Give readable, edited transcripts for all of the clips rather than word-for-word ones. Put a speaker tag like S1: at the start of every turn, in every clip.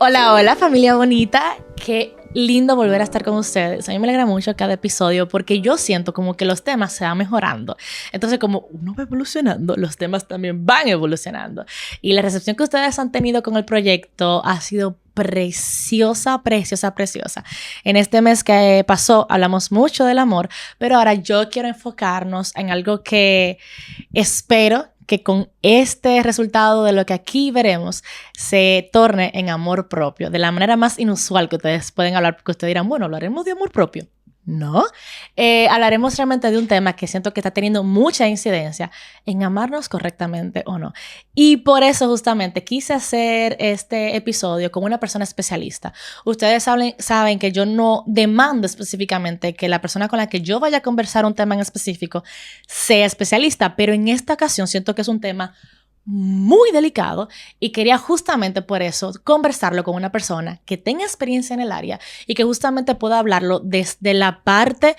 S1: Hola, hola familia bonita, qué lindo volver a estar con ustedes. A mí me alegra mucho cada episodio porque yo siento como que los temas se van mejorando. Entonces como uno va evolucionando, los temas también van evolucionando. Y la recepción que ustedes han tenido con el proyecto ha sido preciosa, preciosa, preciosa. En este mes que pasó hablamos mucho del amor, pero ahora yo quiero enfocarnos en algo que espero que con este resultado de lo que aquí veremos se torne en amor propio, de la manera más inusual que ustedes pueden hablar, porque ustedes dirán, bueno, hablaremos de amor propio. No, hablaremos realmente de un tema que siento que está teniendo mucha incidencia en amarnos correctamente o no. Y por eso justamente quise hacer este episodio con una persona especialista. Ustedes saben que yo no demando específicamente que la persona con la que yo vaya a conversar un tema en específico sea especialista, pero en esta ocasión siento que es un tema muy delicado y quería justamente por eso conversarlo con una persona que tenga experiencia en el área y que justamente pueda hablarlo desde la parte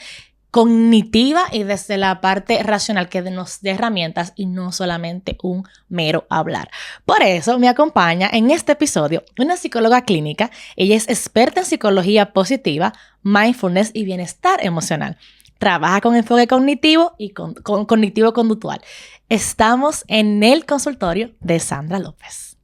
S1: cognitiva y desde la parte racional, que nos dé herramientas y no solamente un mero hablar. Por eso me acompaña en este episodio una psicóloga clínica. Ella es experta en psicología positiva, mindfulness y bienestar emocional. Trabaja con enfoque cognitivo y con cognitivo-conductual. Estamos en el consultorio de Sandra López.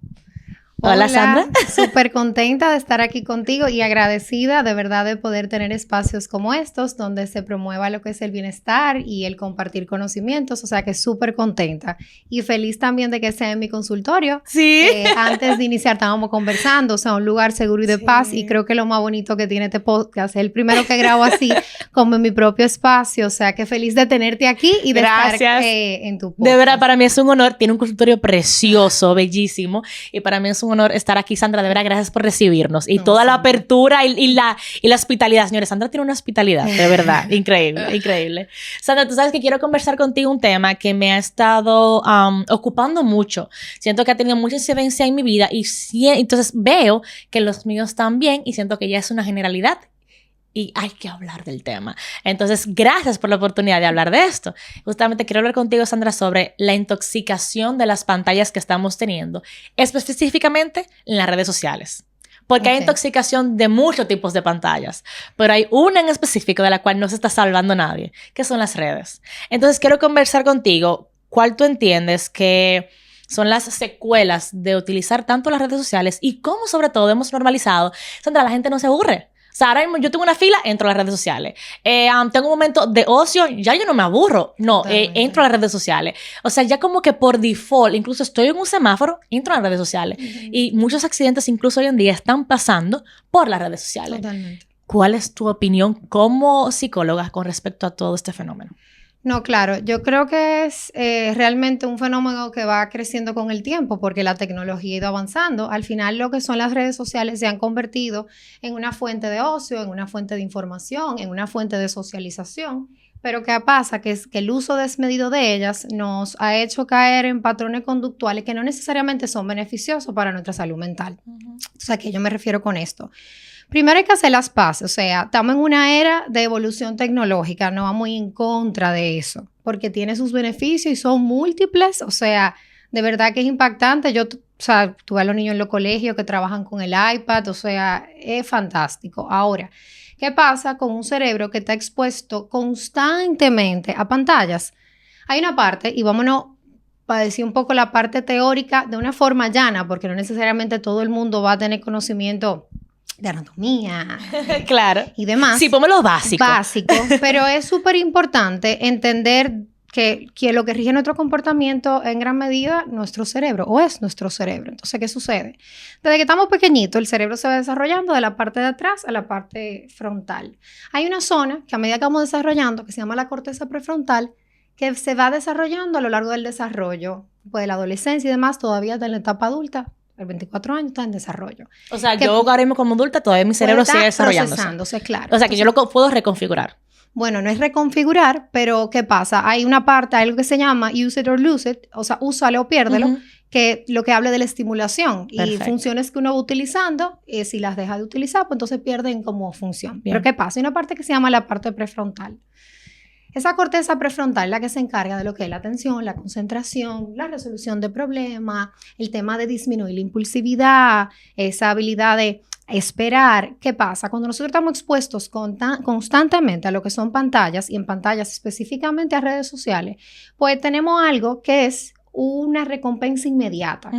S1: Hola, Sandra.
S2: Súper contenta de estar aquí contigo y agradecida de verdad de poder tener espacios como estos donde se promueva lo que es el bienestar y el compartir conocimientos, o sea que súper contenta y feliz también de que sea en mi consultorio.
S1: Sí.
S2: Antes de iniciar estábamos conversando, o sea, un lugar seguro y de paz, y creo que lo más bonito que tiene este podcast es el primero que grabo así como en mi propio espacio, o sea que feliz de tenerte aquí y de estar en tu podcast.
S1: De verdad, para mí es un honor, tiene un consultorio precioso, bellísimo, y para mí es un honor estar aquí, Sandra. De verdad, gracias por recibirnos y toda la apertura y la hospitalidad. Señores, Sandra tiene una hospitalidad, de verdad, increíble, increíble. Sandra, tú sabes que quiero conversar contigo un tema que me ha estado ocupando mucho. Siento que ha tenido mucha incidencia en mi vida y entonces veo que los míos también, y siento que ya es una generalidad y hay que hablar del tema. Entonces, gracias por la oportunidad de hablar de esto. Justamente quiero hablar contigo, Sandra, sobre la intoxicación de las pantallas que estamos teniendo, específicamente en las redes sociales. Porque hay intoxicación de muchos tipos de pantallas, pero hay una en específico de la cual no se está salvando nadie, que son las redes. Entonces, quiero conversar contigo, ¿cuál tú entiendes que son las secuelas de utilizar tanto las redes sociales y cómo sobre todo hemos normalizado? Sandra, la gente no se aburre. O sea, ahora mismo yo tengo una fila, entro a las redes sociales. Tengo un momento de ocio, ya yo no me aburro. No, entro a las redes sociales. O sea, ya como que por default, incluso estoy en un semáforo, entro a las redes sociales. Y muchos accidentes incluso hoy en día están pasando por las redes sociales.
S2: Totalmente.
S1: ¿Cuál es tu opinión como psicóloga con respecto a todo este fenómeno?
S2: No, claro, yo creo que es realmente un fenómeno que va creciendo con el tiempo porque la tecnología ha ido avanzando. Al final, lo que son las redes sociales se han convertido en una fuente de ocio, en una fuente de información, en una fuente de socialización. Pero ¿qué pasa? Que es que el uso desmedido de ellas nos ha hecho caer en patrones conductuales que no necesariamente son beneficiosos para nuestra salud mental. O sea, ¿a qué yo me refiero con esto? Primero hay que hacer las paces, o sea, estamos en una era de evolución tecnológica, no vamos en contra de eso, porque tiene sus beneficios y son múltiples, o sea, de verdad que es impactante. Yo, o sea, tuve a los niños en los colegios que trabajan con el iPad, o sea, es fantástico. Ahora, ¿qué pasa con un cerebro que está expuesto constantemente a pantallas? Hay una parte, y vámonos para decir un poco la parte teórica de una forma llana, porque no necesariamente todo el mundo va a tener conocimiento de anatomía
S1: claro.
S2: Y demás.
S1: Sí, ponme lo básico.
S2: Básico, pero es súper importante entender que lo que rige nuestro comportamiento en gran medida nuestro cerebro, o es nuestro cerebro. Entonces, ¿qué sucede? Desde que estamos pequeñitos, el cerebro se va desarrollando de la parte de atrás a la parte frontal. Hay una zona que a medida que vamos desarrollando, que se llama la corteza prefrontal, que se va desarrollando a lo largo del desarrollo, pues de la adolescencia y demás, todavía en la etapa adulta. El 24 años está en desarrollo.
S1: O sea, yo ahora mismo como adulta todavía mi cerebro sigue desarrollándose.
S2: Claro.
S1: O sea, que yo lo puedo reconfigurar.
S2: Bueno, no es reconfigurar, pero ¿qué pasa? Hay una parte, algo que se llama use it or lose it, o sea, úsalo o piérdelo, que lo que habla de la estimulación. Perfecto. Y funciones que uno va utilizando, si las deja de utilizar, pues entonces pierden como función. Bien. Pero ¿qué pasa? Hay una parte que se llama la parte prefrontal. Esa corteza prefrontal es la que se encarga de lo que es la atención, la concentración, la resolución de problemas, el tema de disminuir la impulsividad, esa habilidad de esperar. ¿Qué pasa? Cuando nosotros estamos expuestos constantemente a lo que son pantallas, y en pantallas específicamente a redes sociales, pues tenemos algo que es una recompensa inmediata.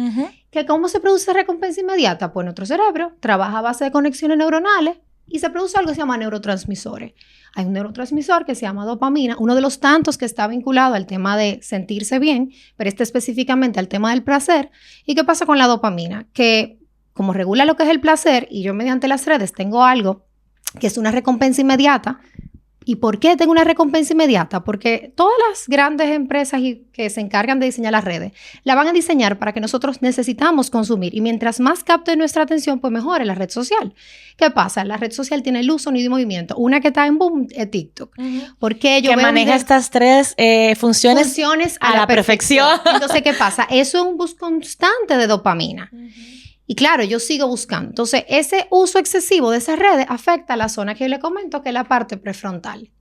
S2: ¿Que cómo se produce recompensa inmediata? Pues nuestro cerebro trabaja a base de conexiones neuronales y se produce algo que se llama neurotransmisores. Hay un neurotransmisor que se llama dopamina, uno de los tantos que está vinculado al tema de sentirse bien, pero específicamente al tema del placer. ¿Y qué pasa con la dopamina? Que como regula lo que es el placer, y yo mediante las redes tengo algo que es una recompensa inmediata. ¿Y por qué tengo una recompensa inmediata? Porque todas las grandes empresas que se encargan de diseñar las redes, la van a diseñar para que nosotros necesitamos consumir. Y mientras más capte nuestra atención, pues mejor es la red social. ¿Qué pasa? La red social tiene luz, sonido y movimiento. Una que está en boom es TikTok. Porque yo
S1: que maneja estas tres funciones a la perfección.
S2: Entonces, ¿qué pasa? Eso es un bus constante de dopamina. Y claro, yo sigo buscando. Entonces, ese uso excesivo de esas redes afecta a la zona que yo le comento, que es la parte prefrontal.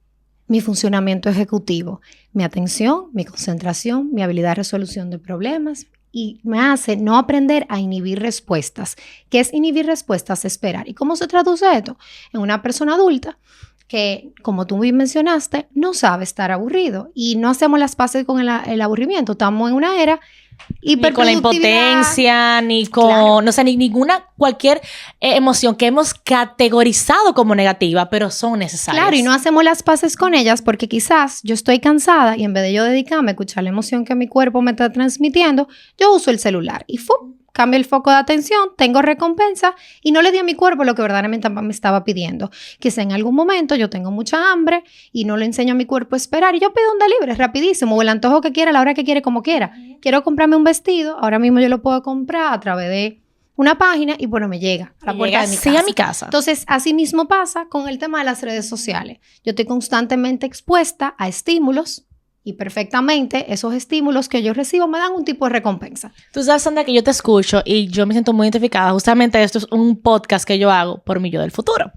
S2: Mi funcionamiento ejecutivo, mi atención, mi concentración, mi habilidad de resolución de problemas, y me hace no aprender a inhibir respuestas. ¿Qué es inhibir respuestas? Esperar. ¿Y cómo se traduce esto? En una persona adulta que, como tú bien mencionaste, no sabe estar aburrido y no hacemos las paces con el aburrimiento. Estamos en una era
S1: ni con la impotencia, ni con, claro, no sé, ni ninguna, cualquier emoción que hemos categorizado como negativa, pero son necesarias.
S2: Claro, y no hacemos las paces con ellas porque quizás yo estoy cansada y en vez de yo dedicarme a escuchar la emoción que mi cuerpo me está transmitiendo, yo uso el celular y cambio el foco de atención, tengo recompensa y no le di a mi cuerpo lo que verdaderamente me estaba pidiendo. Quizá en algún momento yo tengo mucha hambre y no le enseño a mi cuerpo a esperar y yo pido un delivery rapidísimo o el antojo que quiera a la hora que quiere como quiera. Quiero comprarme un vestido, ahora mismo yo lo puedo comprar a través de una página y bueno, me llega a la puerta de mi casa.
S1: Sí, a mi casa.
S2: Entonces, así mismo pasa con el tema de las redes sociales. Yo estoy constantemente expuesta a estímulos y perfectamente esos estímulos que yo recibo me dan un tipo de recompensa.
S1: Tú sabes, Sandra, que yo te escucho y yo me siento muy identificada. Justamente esto es un podcast que yo hago por mi yo del futuro.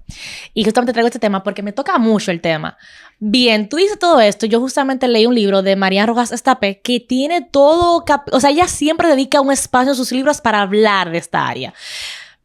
S1: Y justamente traigo este tema porque me toca mucho el tema. Bien, tú dices todo esto. Yo justamente leí un libro de Marian Rojas Estapé que tiene todo... O sea, ella siempre dedica un espacio en sus libros para hablar de esta área.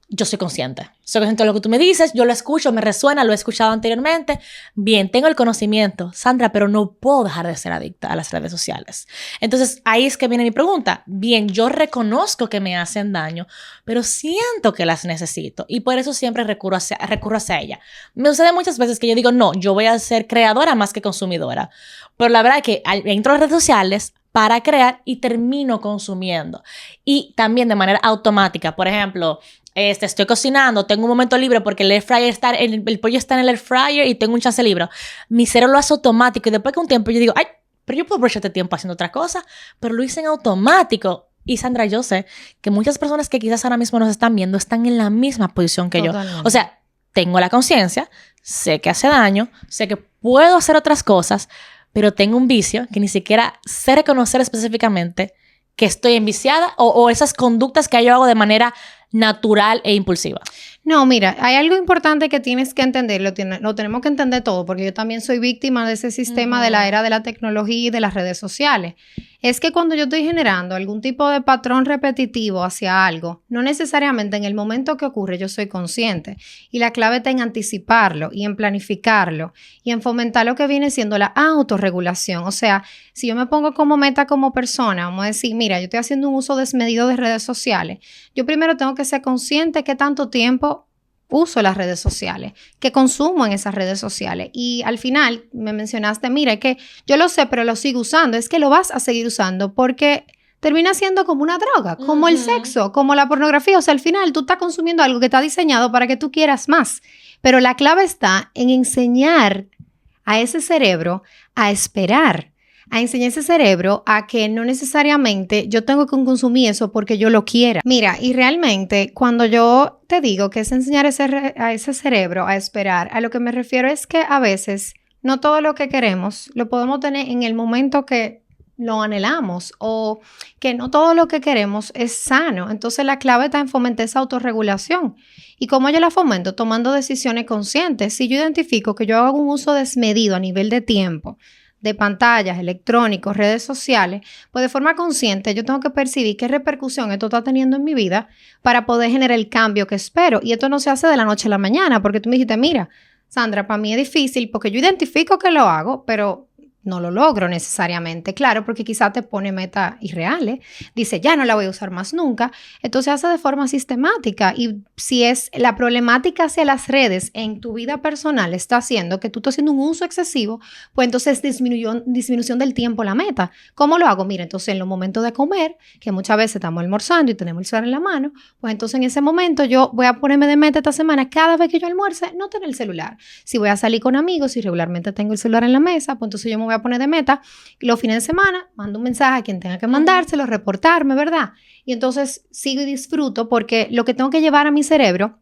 S1: Yo soy consciente de lo que tú me dices, yo lo escucho, me resuena, lo he escuchado anteriormente. Bien, tengo el conocimiento, Sandra, pero no puedo dejar de ser adicta a las redes sociales. Entonces, ahí es que viene mi pregunta. Bien, yo reconozco que me hacen daño, pero siento que las necesito y por eso siempre recurro hacia ella. Me sucede muchas veces que yo digo, no, yo voy a ser creadora más que consumidora. Pero la verdad es que entro a las redes sociales para crear y termino consumiendo. Y también de manera automática. Por ejemplo, estoy cocinando, tengo un momento libre porque el air fryer está, el pollo está en el air fryer y tengo un chance libre. Mi cerebro lo hace automático y después de un tiempo yo digo, ay, pero yo puedo aprovechar este tiempo haciendo otra cosa, pero lo hice en automático. Y Sandra, yo sé que muchas personas que quizás ahora mismo nos están viendo están en la misma posición que
S2: Totalmente.
S1: yo. O sea, tengo la conciencia, sé que hace daño, sé que puedo hacer otras cosas, pero tengo un vicio que ni siquiera sé reconocer específicamente que estoy enviciada o esas conductas que yo hago de manera natural e impulsiva.
S2: No, mira, hay algo importante que tienes que entender, lo tenemos que entender todo, porque yo también soy víctima de ese sistema de la era de la tecnología y de las redes sociales. Es que cuando yo estoy generando algún tipo de patrón repetitivo hacia algo, no necesariamente en el momento que ocurre yo soy consciente. Y la clave está en anticiparlo y en planificarlo y en fomentar lo que viene siendo la autorregulación. O sea, si yo me pongo como meta como persona, vamos a decir, mira, yo estoy haciendo un uso desmedido de redes sociales. Yo primero tengo que ser consciente que tanto tiempo uso las redes sociales, que consumo en esas redes sociales. Y al final me mencionaste, mira, es que yo lo sé, pero lo sigo usando. Es que lo vas a seguir usando porque termina siendo como una droga, como el sexo, como la pornografía. O sea, al final tú estás consumiendo algo que está diseñado para que tú quieras más. Pero la clave está en enseñar a ese cerebro a esperar, a enseñar a ese cerebro a que no necesariamente yo tengo que consumir eso porque yo lo quiera. Mira, y realmente cuando yo te digo que es enseñar a ese cerebro a esperar, a lo que me refiero es que a veces no todo lo que queremos lo podemos tener en el momento que lo anhelamos o que no todo lo que queremos es sano. Entonces la clave está en fomentar esa autorregulación. ¿Y cómo yo la fomento? Tomando decisiones conscientes. Si yo identifico que yo hago un uso desmedido a nivel de tiempo, de pantallas, electrónicos, redes sociales, pues de forma consciente yo tengo que percibir qué repercusión esto está teniendo en mi vida para poder generar el cambio que espero. Y esto no se hace de la noche a la mañana, porque tú me dijiste, mira, Sandra, para mí es difícil porque yo identifico que lo hago, pero no lo logro necesariamente, claro, porque quizá te pone metas irreales, dice, ya no la voy a usar más nunca, entonces hace de forma sistemática. Y si es la problemática hacia las redes en tu vida personal está haciendo que tú estás haciendo un uso excesivo, pues entonces disminución del tiempo la meta. ¿Cómo lo hago? Mira, entonces en los momentos de comer, que muchas veces estamos almorzando y tenemos el celular en la mano, pues entonces en ese momento yo voy a ponerme de meta esta semana, cada vez que yo almuerce, no tener el celular. Si voy a salir con amigos y regularmente tengo el celular en la mesa, pues entonces yo me voy a poner de meta, los fines de semana mando un mensaje a quien tenga que mandárselo, reportarme, ¿verdad? Y entonces sigo y disfruto porque lo que tengo que llevar a mi cerebro,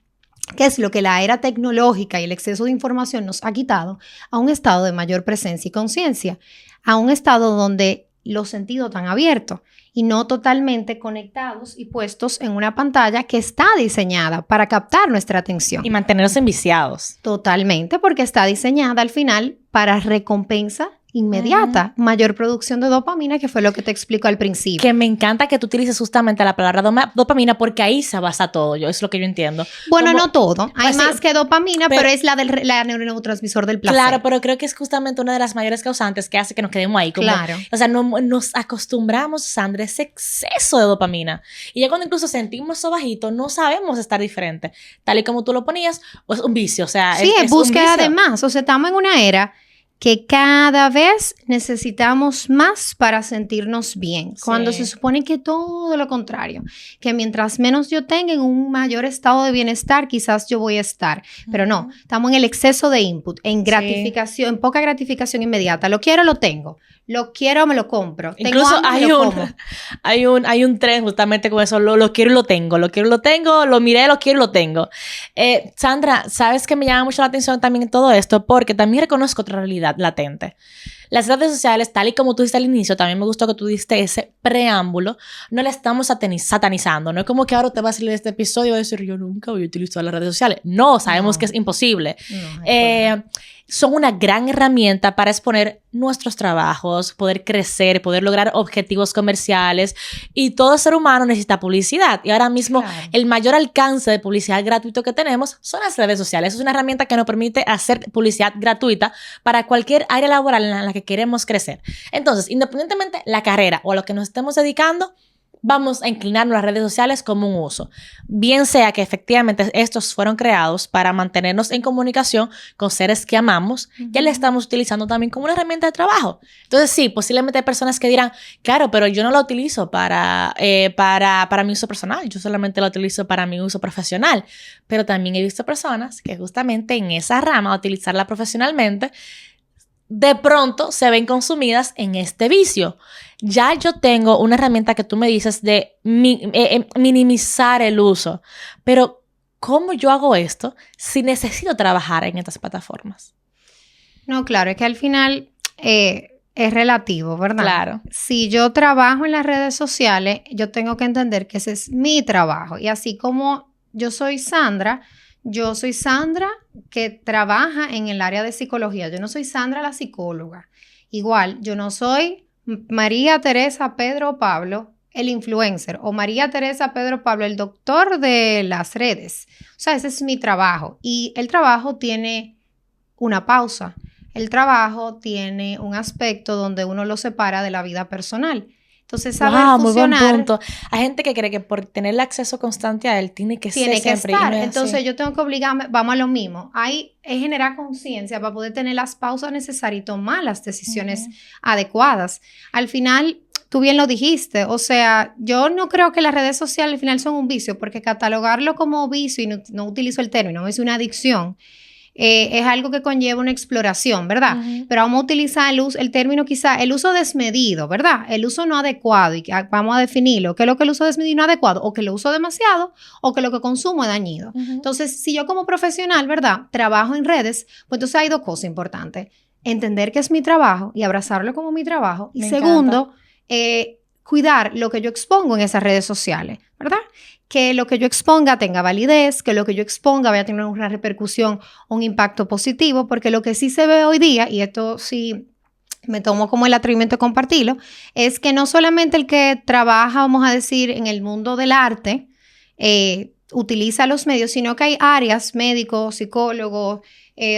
S2: que es lo que la era tecnológica y el exceso de información nos ha quitado, a un estado de mayor presencia y conciencia, a un estado donde los sentidos están abiertos y no totalmente conectados y puestos en una pantalla que está diseñada para captar nuestra atención.
S1: Y mantenernos enviciados.
S2: Totalmente, porque está diseñada al final para recompensa inmediata, mayor producción de dopamina, que fue lo que te explico al principio.
S1: Que me encanta que tú utilices justamente la palabra dopamina porque ahí se basa todo, es lo que yo entiendo.
S2: Bueno,
S1: Como,
S2: no todo, hay
S1: pues,
S2: más
S1: sí,
S2: que dopamina, pero es la neurotransmisor del placer.
S1: Claro, pero creo que es justamente una de las mayores causantes que hace que nos quedemos ahí. Como,
S2: claro.
S1: O sea, no, nos acostumbramos, Sandra, a ese exceso de dopamina. Y ya cuando incluso sentimos eso bajito, no sabemos estar diferente. Tal y como tú lo ponías, pues un vicio, o sea,
S2: sí, es búsqueda de más. O sea, estamos en una era que cada vez necesitamos más para sentirnos bien, cuando se supone que todo lo contrario, que mientras menos yo tenga en un mayor estado de bienestar, quizás yo voy a estar, pero no, estamos en el exceso de input, en gratificación, en poca gratificación inmediata, lo quiero, lo tengo, lo quiero, me lo compro,
S1: incluso
S2: tengo hambre,
S1: hay un tren justamente con eso, lo quiero y lo tengo, lo quiero y lo tengo, lo miré, lo quiero y lo tengo. Sandra, ¿sabes que me llama mucho la atención también en todo esto? Porque también reconozco otra realidad latente. Las redes sociales, tal y como tú dijiste al inicio, también me gustó que tú diste ese preámbulo, no la estamos satanizando. No es como que ahora te vas a salir de este episodio y vas a decir, yo nunca voy a utilizar las redes sociales. No, sabemos que es imposible. Son una gran herramienta para exponer nuestros trabajos, poder crecer, poder lograr objetivos comerciales, y todo ser humano necesita publicidad. Y ahora mismo el mayor alcance de publicidad gratuito que tenemos son las redes sociales. Es una herramienta que nos permite hacer publicidad gratuita para cualquier área laboral en la que queremos crecer. Entonces, independientemente la carrera o a lo que nos estemos dedicando, vamos a inclinarnos a las redes sociales como un uso. Bien sea que efectivamente estos fueron creados para mantenernos en comunicación con seres que amamos, ya le estamos utilizando también como una herramienta de trabajo. Entonces sí, posiblemente hay personas que dirán, claro, pero yo no la utilizo para mi uso personal, yo solamente la utilizo para mi uso profesional. Pero también he visto personas que justamente en esa rama, a utilizarla profesionalmente, de pronto se ven consumidas en este vicio. Ya yo tengo una herramienta que tú me dices de minimizar el uso, pero ¿cómo yo hago esto si necesito trabajar en estas plataformas?
S2: No, claro, es que al final es relativo, ¿verdad?
S1: Claro.
S2: Si yo trabajo en las redes sociales, yo tengo que entender que ese es mi trabajo. Y así como yo soy Sandra que trabaja en el área de psicología. Yo no soy Sandra la psicóloga. Igual, yo no soy María Teresa Pedro Pablo el influencer o María Teresa Pedro Pablo el doctor de las redes. O sea, ese es mi trabajo. Y el trabajo tiene una pausa. El trabajo tiene un aspecto donde uno lo separa de la vida personal. Entonces, saber fusionar.
S1: Muy buen punto. Hay gente que cree que por tener el acceso constante a él tiene que siempre
S2: estar. Entonces, yo tengo que obligarme, vamos a lo mismo. Es generar conciencia para poder tener las pausas necesarias y tomar las decisiones adecuadas. Al final, tú bien lo dijiste, o sea, yo no creo que las redes sociales al final son un vicio, porque catalogarlo como vicio, y no utilizo el término, es una adicción. Es algo que conlleva una exploración, ¿verdad? Pero vamos a utilizar el término quizá, el uso desmedido, ¿verdad? El uso no adecuado, y vamos a definirlo. ¿Qué es lo que el uso desmedido y no adecuado? O que lo uso demasiado, o que lo que consumo es dañino. Entonces, si yo como profesional, ¿verdad? Trabajo en redes, pues entonces hay dos cosas importantes. Entender que es mi trabajo y abrazarlo como mi trabajo. Y segundo, cuidar lo que yo expongo en esas redes sociales, ¿verdad? Que lo que yo exponga tenga validez, que lo que yo exponga vaya a tener una repercusión, un impacto positivo, porque lo que sí se ve hoy día, y esto sí me tomo como el atrevimiento de compartirlo, es que no solamente el que trabaja, vamos a decir, en el mundo del arte, utiliza los medios, sino que hay áreas, médicos, psicólogos,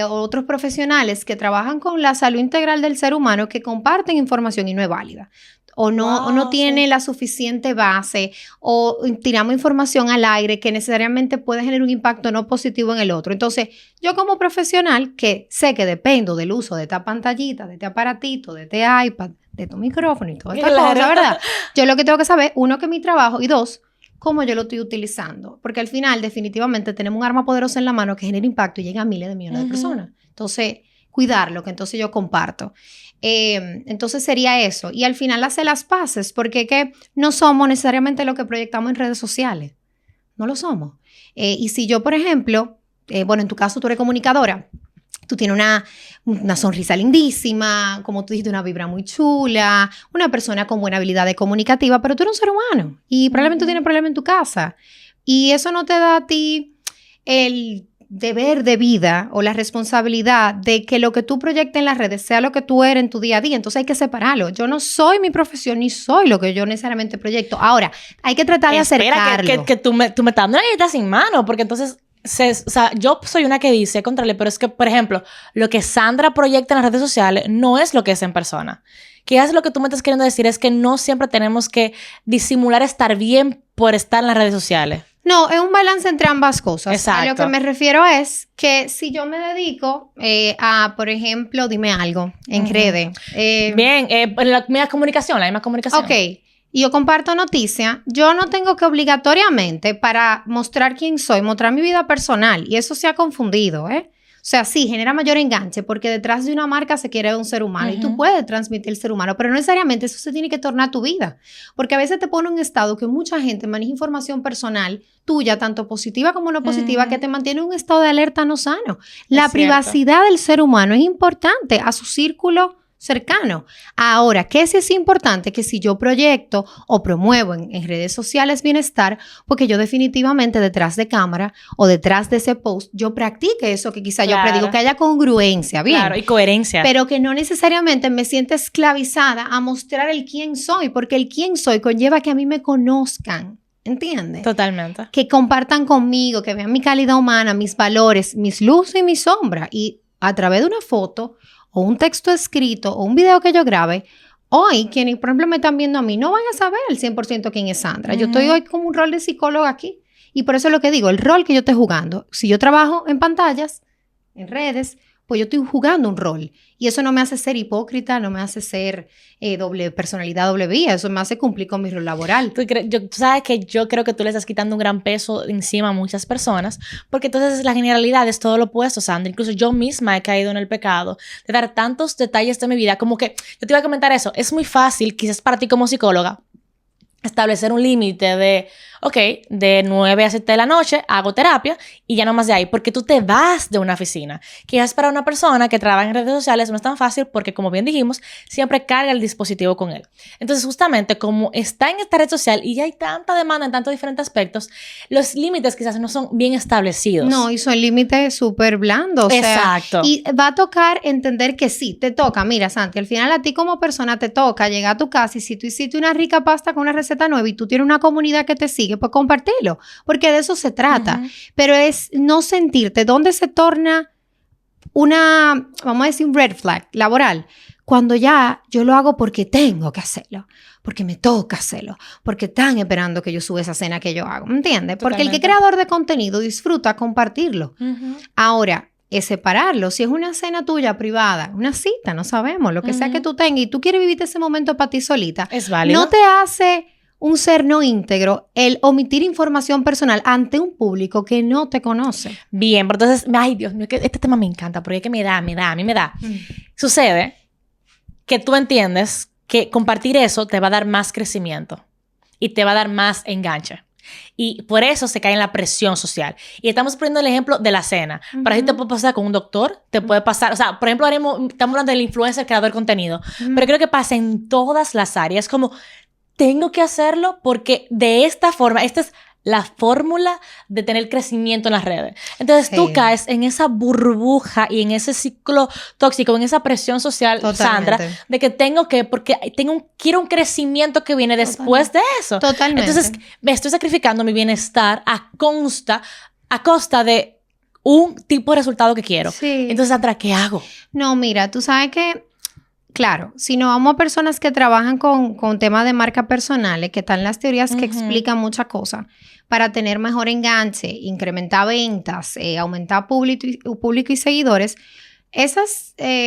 S2: otros profesionales que trabajan con la salud integral del ser humano que comparten información y no es válida. O no tiene la suficiente base, o tiramos información al aire que necesariamente puede generar un impacto no positivo en el otro. Entonces, yo como profesional que sé que dependo del uso de esta pantallita, de este aparatito, de este iPad, de tu micrófono y toda esta cosa, ¿verdad? Yo lo que tengo que saber, uno, que es mi trabajo, y dos, cómo yo lo estoy utilizando. Porque al final, definitivamente, tenemos un arma poderosa en la mano que genera impacto y llega a miles de millones de personas. Entonces, cuidarlo, que entonces yo comparto. Entonces sería eso. Y al final hacer las paces, porque que no somos necesariamente lo que proyectamos en redes sociales. No lo somos. Y si yo, por ejemplo, bueno, en tu caso tú eres comunicadora, tú tienes una sonrisa lindísima, como tú dijiste, una vibra muy chula, una persona con buena habilidad de comunicativa, pero tú eres un ser humano y probablemente tú tienes problemas en tu casa. Y eso no te da a ti el deber de vida o la responsabilidad de que lo que tú proyectes en las redes sea lo que tú eres en tu día a día. Entonces hay que separarlo. Yo no soy mi profesión ni soy lo que yo necesariamente proyecto. Ahora, hay que tratar de acercarlo.
S1: Espera, que tú me estás dando una galleta sin mano, porque entonces... o sea, yo soy una que dice, contrale, pero es que, por ejemplo, lo que Sandra proyecta en las redes sociales no es lo que es en persona. Quizás lo que tú me estás queriendo decir es que no siempre tenemos que disimular estar bien por estar en las redes sociales.
S2: No, es un balance entre ambas cosas.
S1: Exacto.
S2: A lo que me refiero es que si yo me dedico a, por ejemplo, dime algo en redes.
S1: Bien, la misma comunicación.
S2: Ok. Y yo comparto noticias, yo no tengo que obligatoriamente para mostrar quién soy, mostrar mi vida personal. Y eso se ha confundido, ¿eh? O sea, sí, genera mayor enganche porque detrás de una marca se quiere un ser humano y tú puedes transmitir el ser humano, pero no necesariamente eso se tiene que tornar tu vida. Porque a veces te pone en un estado que mucha gente maneja información personal tuya, tanto positiva como no positiva, que te mantiene en un estado de alerta no sano. La privacidad del ser humano es importante a su círculo cercano. Ahora, ¿qué sí es importante? Que si yo proyecto o promuevo en redes sociales bienestar, porque yo definitivamente detrás de cámara o detrás de ese post, yo practique eso que quizá yo predigo, que haya congruencia, bien.
S1: Claro, y coherencia.
S2: Pero que no necesariamente me sienta esclavizada a mostrar el quién soy, porque el quién soy conlleva que a mí me conozcan. ¿Entiendes?
S1: Totalmente.
S2: Que compartan conmigo, que vean mi calidad humana, mis valores, mis luces y mis sombras. Y a través de una foto o un texto escrito o un video que yo grabe, hoy quienes, por ejemplo, me están viendo a mí, no van a saber al 100% quién es Sandra. Yo estoy hoy como un rol de psicóloga aquí. Y por eso es lo que digo, el rol que yo estoy jugando. Si yo trabajo en pantallas, en redes, pues yo estoy jugando un rol. Y eso no me hace ser hipócrita, no me hace ser doble personalidad, doble vía. Eso me hace cumplir con mi rol laboral.
S1: Tú sabes que yo creo que tú le estás quitando un gran peso encima a muchas personas, porque entonces la generalidad es todo lo opuesto, Sandra. Incluso yo misma he caído en el pecado de dar tantos detalles de mi vida, como que yo te iba a comentar eso. Es muy fácil, quizás para ti como psicóloga, establecer un límite de, ok, de 9 a 7 de la noche hago terapia y ya no más de ahí, porque tú te vas de una oficina. Quizás para una persona que trabaja en redes sociales no es tan fácil porque, como bien dijimos, siempre carga el dispositivo con él. Entonces, justamente como está en esta red social y ya hay tanta demanda en tantos diferentes aspectos, los límites quizás no son bien establecidos.
S2: No, y son límites súper blandos.
S1: Exacto.
S2: Y va a tocar entender que sí, te toca. Mira, Santi, al final a ti como persona te toca llegar a tu casa y si tú hiciste una rica pasta con una receta nueva y tú tienes una comunidad que te sigue, pues compartirlo, porque de eso se trata. Pero es no sentirte, ¿dónde se torna una, vamos a decir, un red flag laboral? Cuando ya yo lo hago porque tengo que hacerlo, porque me toca hacerlo, porque están esperando que yo suba esa cena que yo hago, ¿me entiendes? Porque el que es creador de contenido disfruta compartirlo. Ahora, es separarlo. Si es una cena tuya privada, una cita, no sabemos, lo que sea que tú tengas y tú quieres vivirte ese momento para ti solita,
S1: es válido.
S2: No te hace un ser no íntegro el omitir información personal ante un público que no te conoce.
S1: Bien, pero entonces, ay Dios mío, que este tema me encanta porque es que a mí me da. Sucede que tú entiendes que compartir eso te va a dar más crecimiento y te va a dar más enganche. Y por eso se cae en la presión social. Y estamos poniendo el ejemplo de la cena. Para eso te puede pasar con un doctor, te puede pasar, o sea, por ejemplo, estamos hablando del influencer, creador de contenido, pero creo que pasa en todas las áreas, como tengo que hacerlo porque de esta forma, esta es la fórmula de tener crecimiento en las redes. Entonces tú caes en esa burbuja y en ese ciclo tóxico, en esa presión social, Sandra, de que quiero un crecimiento que viene después de eso.
S2: Totalmente.
S1: Entonces me estoy sacrificando mi bienestar a costa de un tipo de resultado que quiero.
S2: Sí.
S1: Entonces, Sandra, ¿qué hago?
S2: No, mira, tú sabes que, claro, si no vamos a personas que trabajan con temas de marca personales, que están las teorías que explican muchas cosas, para tener mejor enganche, incrementar ventas, aumentar público y seguidores,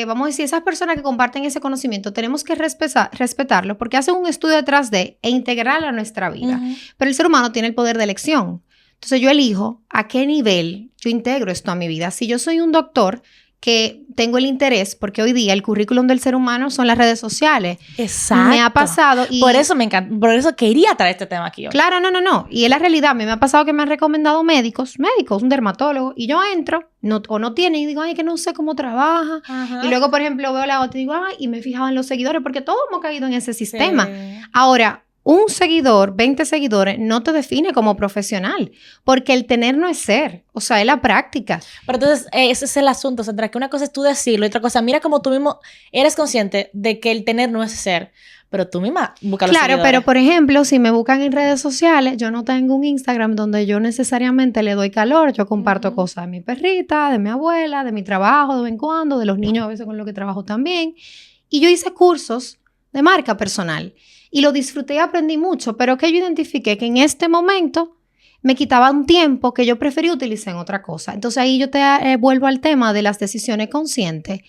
S2: vamos a decir, esas personas que comparten ese conocimiento, tenemos que respetarlo porque hacen un estudio detrás de e integrarlo a nuestra vida. Pero el ser humano tiene el poder de elección. Entonces yo elijo a qué nivel yo integro esto a mi vida. Si yo soy un doctor que tengo el interés, porque hoy día el currículum del ser humano son las redes sociales.
S1: Exacto.
S2: Me ha pasado y...
S1: Por eso me encanta, por eso quería traer este tema aquí hoy.
S2: Claro, no. Y es la realidad. A mí me ha pasado que me han recomendado médicos, un dermatólogo, y yo entro, no tiene, y digo, ay, que no sé cómo trabaja. Ajá. Y luego, por ejemplo, veo la otra y digo, ay, y me he fijado en los seguidores, porque todos hemos caído en ese sistema. Sí. Ahora, un seguidor, 20 seguidores, no te define como profesional, porque el tener no es ser, o sea, es la práctica.
S1: Pero entonces, ese es el asunto, Sandra, que una cosa es tú decirlo y otra cosa, mira como tú mismo eres consciente de que el tener no es ser, pero tú misma buscas los seguidores.
S2: Pero por ejemplo, si me buscan en redes sociales, yo no tengo un Instagram donde yo necesariamente le doy calor, yo comparto cosas de mi perrita, de mi abuela, de mi trabajo de vez en cuando, de los niños a veces con los que trabajo también, y yo hice cursos de marca personal. Y lo disfruté y aprendí mucho, pero que yo identifiqué que en este momento me quitaba un tiempo que yo prefería utilizar en otra cosa. Entonces ahí yo te vuelvo al tema de las decisiones conscientes.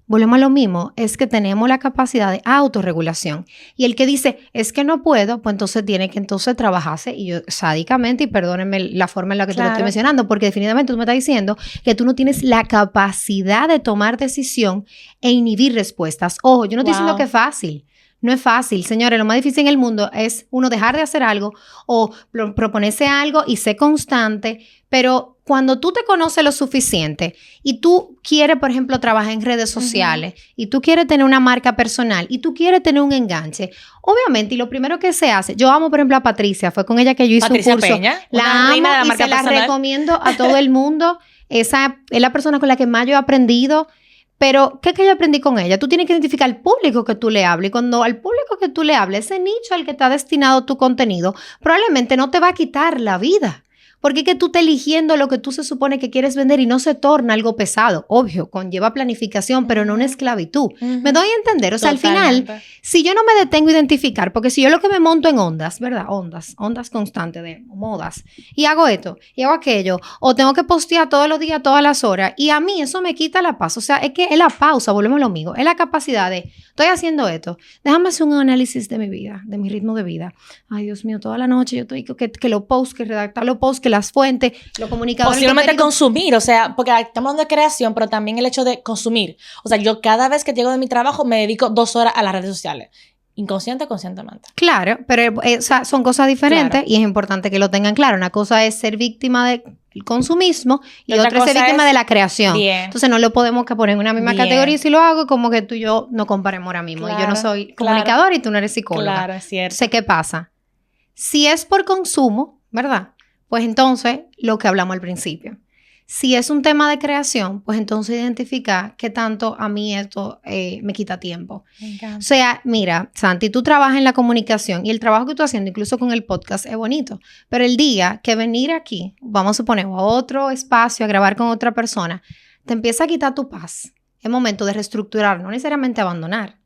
S2: Volvemos a lo mismo, es que tenemos la capacidad de autorregulación. Y el que dice, es que no puedo, pues entonces tiene que trabajarse, y yo sádicamente, y perdónenme la forma en la que te lo estoy mencionando, porque definitivamente tú me estás diciendo que tú no tienes la capacidad de tomar decisión e inhibir respuestas. Ojo, yo no estoy diciendo que es fácil. No es fácil, señores. Lo más difícil en el mundo es uno dejar de hacer algo o proponerse algo y ser constante. Pero cuando tú te conoces lo suficiente y tú quieres, por ejemplo, trabajar en redes sociales y tú quieres tener una marca personal y tú quieres tener un enganche, obviamente, y lo primero que se hace, yo amo, por ejemplo, a Patricia, fue con ella que yo hice
S1: Patricia
S2: un curso.
S1: Peña,
S2: la amo y se la recomiendo a todo el mundo. Esa es la persona con la que más yo he aprendido. Pero, ¿qué es que yo aprendí con ella? Tú tienes que identificar al público que tú le hables. Y cuando al público que tú le hables, ese nicho al que está destinado tu contenido, probablemente no te va a quitar la vida. Porque es que tú estás eligiendo lo que tú se supone que quieres vender y no se torna algo pesado. Obvio, conlleva planificación, pero no una esclavitud. ¿Me doy a entender? O sea,
S1: Totalmente.
S2: Al final, si yo no me detengo a identificar, porque si yo lo que me monto en ondas, ¿verdad? Ondas constantes de modas, y hago esto, y hago aquello, o tengo que postear todos los días, todas las horas, y a mí eso me quita la paz. O sea, es que es la pausa, volvemos a lo mismo, es la capacidad de, estoy haciendo esto, déjame hacer un análisis de mi vida, de mi ritmo de vida. Ay, Dios mío, toda la noche yo estoy que lo post, que redactar lo post, que las fuentes, los comunicadores.
S1: Posiblemente consumir, o sea, porque estamos hablando de creación, pero también el hecho de consumir. O sea, yo cada vez que llego de mi trabajo me dedico 2 horas a las redes sociales. Inconsciente o conscientemente.
S2: Claro, pero o sea, son cosas diferentes y es importante que lo tengan claro. Una cosa es ser víctima del consumismo y otra es ser víctima de la creación.
S1: Bien.
S2: Entonces no lo podemos poner en una misma categoría, y si lo hago, como que tú y yo no comparemos ahora mismo.
S1: Claro,
S2: y yo no soy comunicadora y tú no eres psicóloga.
S1: Claro, es cierto.
S2: Entonces, ¿qué pasa? Si es por consumo, ¿verdad? Pues entonces, lo que hablamos al principio. Si es un tema de creación, pues entonces identificar qué tanto a mí esto me quita tiempo.
S1: Me encanta.
S2: O sea, mira, Santi, tú trabajas en la comunicación y el trabajo que tú estás haciendo, incluso con el podcast, es bonito. Pero el día que venir aquí, vamos a suponer, a otro espacio, a grabar con otra persona, te empieza a quitar tu paz. Es momento de reestructurar, no necesariamente abandonar.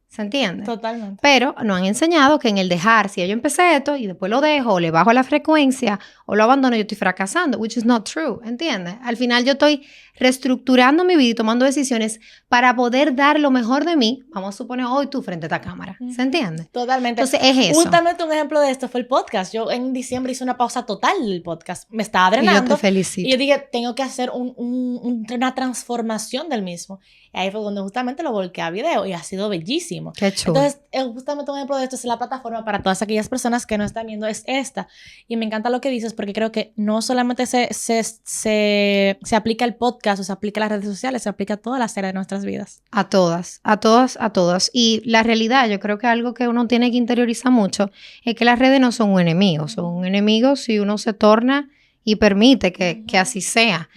S2: ¿Se entiende?
S1: Totalmente.
S2: Pero nos han enseñado que en el dejar, si yo empecé esto y después lo dejo, o le bajo la frecuencia, o lo abandono, yo estoy fracasando, which is not true, ¿entiendes? Al final yo estoy reestructurando mi vida y tomando decisiones para poder dar lo mejor de mí, vamos a suponer hoy tú frente a esta cámara, ¿se entiende?
S1: Totalmente.
S2: Entonces es eso.
S1: Justamente un ejemplo de esto fue el podcast. Yo en diciembre hice una pausa total del podcast. Me estaba drenando.
S2: Y yo te felicito.
S1: Y yo dije, tengo que hacer una transformación del mismo. Y ahí fue cuando justamente lo volqué a video y ha sido bellísimo.
S2: Qué chulo.
S1: Entonces, justamente un ejemplo de esto es la plataforma para todas aquellas personas que no están viendo es esta. Y me encanta lo que dices porque creo que no solamente se aplica el podcast podcast, o se aplica a las redes sociales, se aplica a todas las áreas de nuestras vidas.
S2: A todas, a todas, a todas. Y la realidad, yo creo que algo que uno tiene que interiorizar mucho es que las redes no son un enemigo. Son un enemigo si uno se torna y permite que así sea.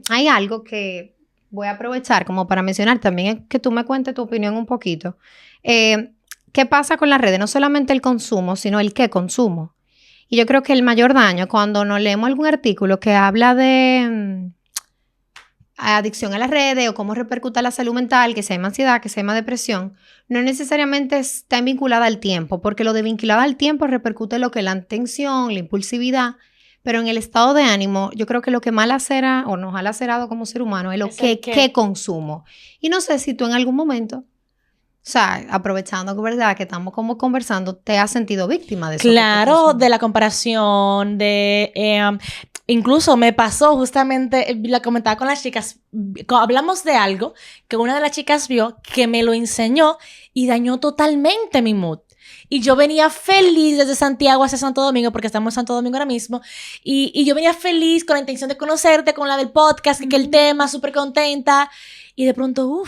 S2: Hay algo que voy a aprovechar como para mencionar también, es que tú me cuentes tu opinión un poquito. ¿Qué pasa con las redes? No solamente el consumo, sino el qué consumo. Y yo creo que el mayor daño cuando nos leemos algún artículo que habla de adicción a las redes o cómo repercute a la salud mental, que se llama ansiedad, que se llama depresión, no necesariamente está vinculada al tiempo, porque lo de vinculada al tiempo repercute en lo que es la atención, la impulsividad, pero en el estado de ánimo, yo creo que lo que más lacera o nos ha lacerado como ser humano es lo que consumo. Y no sé si tú en algún momento, o sea, aprovechando que verdad que estamos como conversando, te has sentido víctima de eso.
S1: Claro, de la comparación, incluso me pasó justamente, la comentaba con las chicas, hablamos de algo que una de las chicas vio que me lo enseñó y dañó totalmente mi mood. Y yo venía feliz desde Santiago hacia Santo Domingo, porque estamos en Santo Domingo ahora mismo, y yo venía feliz con la intención de conocerte, con la del podcast, que el tema, súper contenta, y de pronto,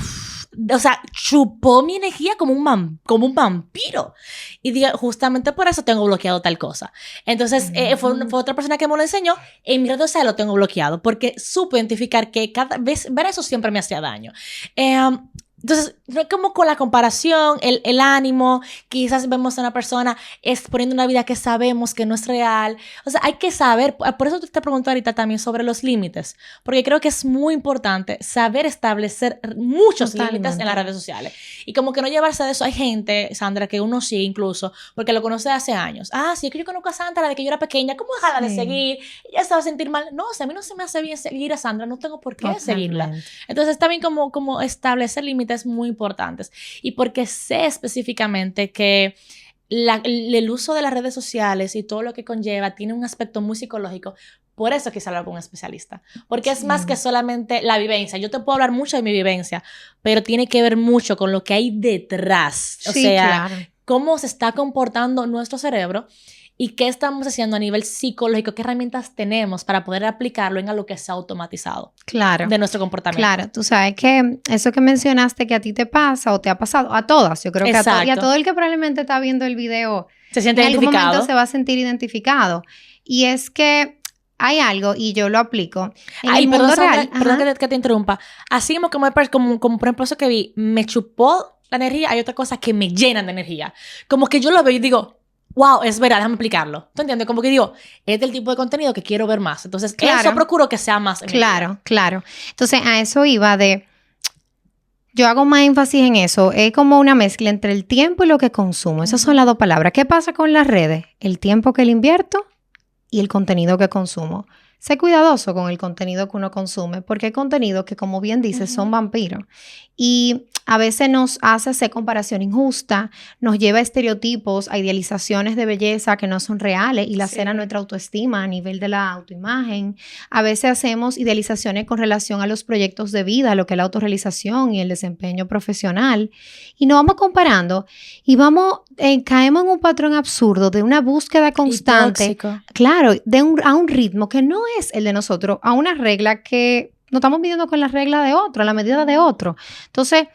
S1: o sea, chupó mi energía como un vampiro. Y dije, justamente por eso tengo bloqueado tal cosa. Entonces, fue otra persona que me lo enseñó. En mi red social lo tengo bloqueado porque supe identificar que cada vez ver eso siempre me hacía daño. Entonces, no es como con la comparación, el ánimo, quizás vemos a una persona exponiendo una vida que sabemos que no es real. O sea, hay que saber, por eso te pregunto ahorita también sobre los límites, porque creo que es muy importante saber establecer muchos límites en las redes sociales. Y como que no llevarse de eso. Hay gente, Sandra, que uno sigue incluso, porque lo conoce hace años. Ah, sí, es que yo conozco a Sandra desde que yo era pequeña, ¿cómo dejarla de seguir? Ella se va a sentir mal. No, o sea, a mí no se me hace bien seguir a Sandra, no tengo por qué seguirla. Entonces, está bien como establecer límites muy importantes, y porque sé específicamente que el uso de las redes sociales y todo lo que conlleva tiene un aspecto muy psicológico. Por eso quise hablar con un especialista, porque es más que solamente la vivencia. Yo te puedo hablar mucho de mi vivencia, pero tiene que ver mucho con lo que hay detrás, o sea, cómo se está comportando nuestro cerebro y qué estamos haciendo a nivel psicológico, qué herramientas tenemos para poder aplicarlo en algo que sea automatizado de nuestro comportamiento.
S2: Claro, tú sabes que eso que mencionaste que a ti te pasa o te ha pasado, a todas, yo creo que y a todo el que probablemente está viendo el video,
S1: se siente
S2: en
S1: identificado.
S2: algún momento se va a sentir identificado. Y es que hay algo, y yo lo aplico, en el mundo real.
S1: Perdón que te interrumpa. Así como por ejemplo eso que vi, me chupó la energía, hay otra cosa que me llenan de energía. Como que yo lo veo y digo, wow, es verdad, déjame explicarlo. ¿Tú entiendes? Como que digo, es del tipo de contenido que quiero ver más. Entonces, eso procuro que sea más.
S2: Claro. Entonces, a eso iba yo hago más énfasis en eso. Es como una mezcla entre el tiempo y lo que consumo. Esas son las dos palabras. ¿Qué pasa con las redes? El tiempo que le invierto y el contenido que consumo. Sé cuidadoso con el contenido que uno consume, porque hay contenidos que, como bien dices, son vampiros. Y a veces nos hace hacer comparación injusta, nos lleva a estereotipos, a idealizaciones de belleza que no son reales y lacera nuestra autoestima a nivel de la autoimagen. A veces hacemos idealizaciones con relación a los proyectos de vida, lo que es la autorrealización y el desempeño profesional. Y nos vamos comparando y caemos en un patrón absurdo de una búsqueda constante. Claro, a un ritmo que no es el de nosotros, a una regla que nos estamos midiendo con la regla de otro, a la medida de otro. Entonces,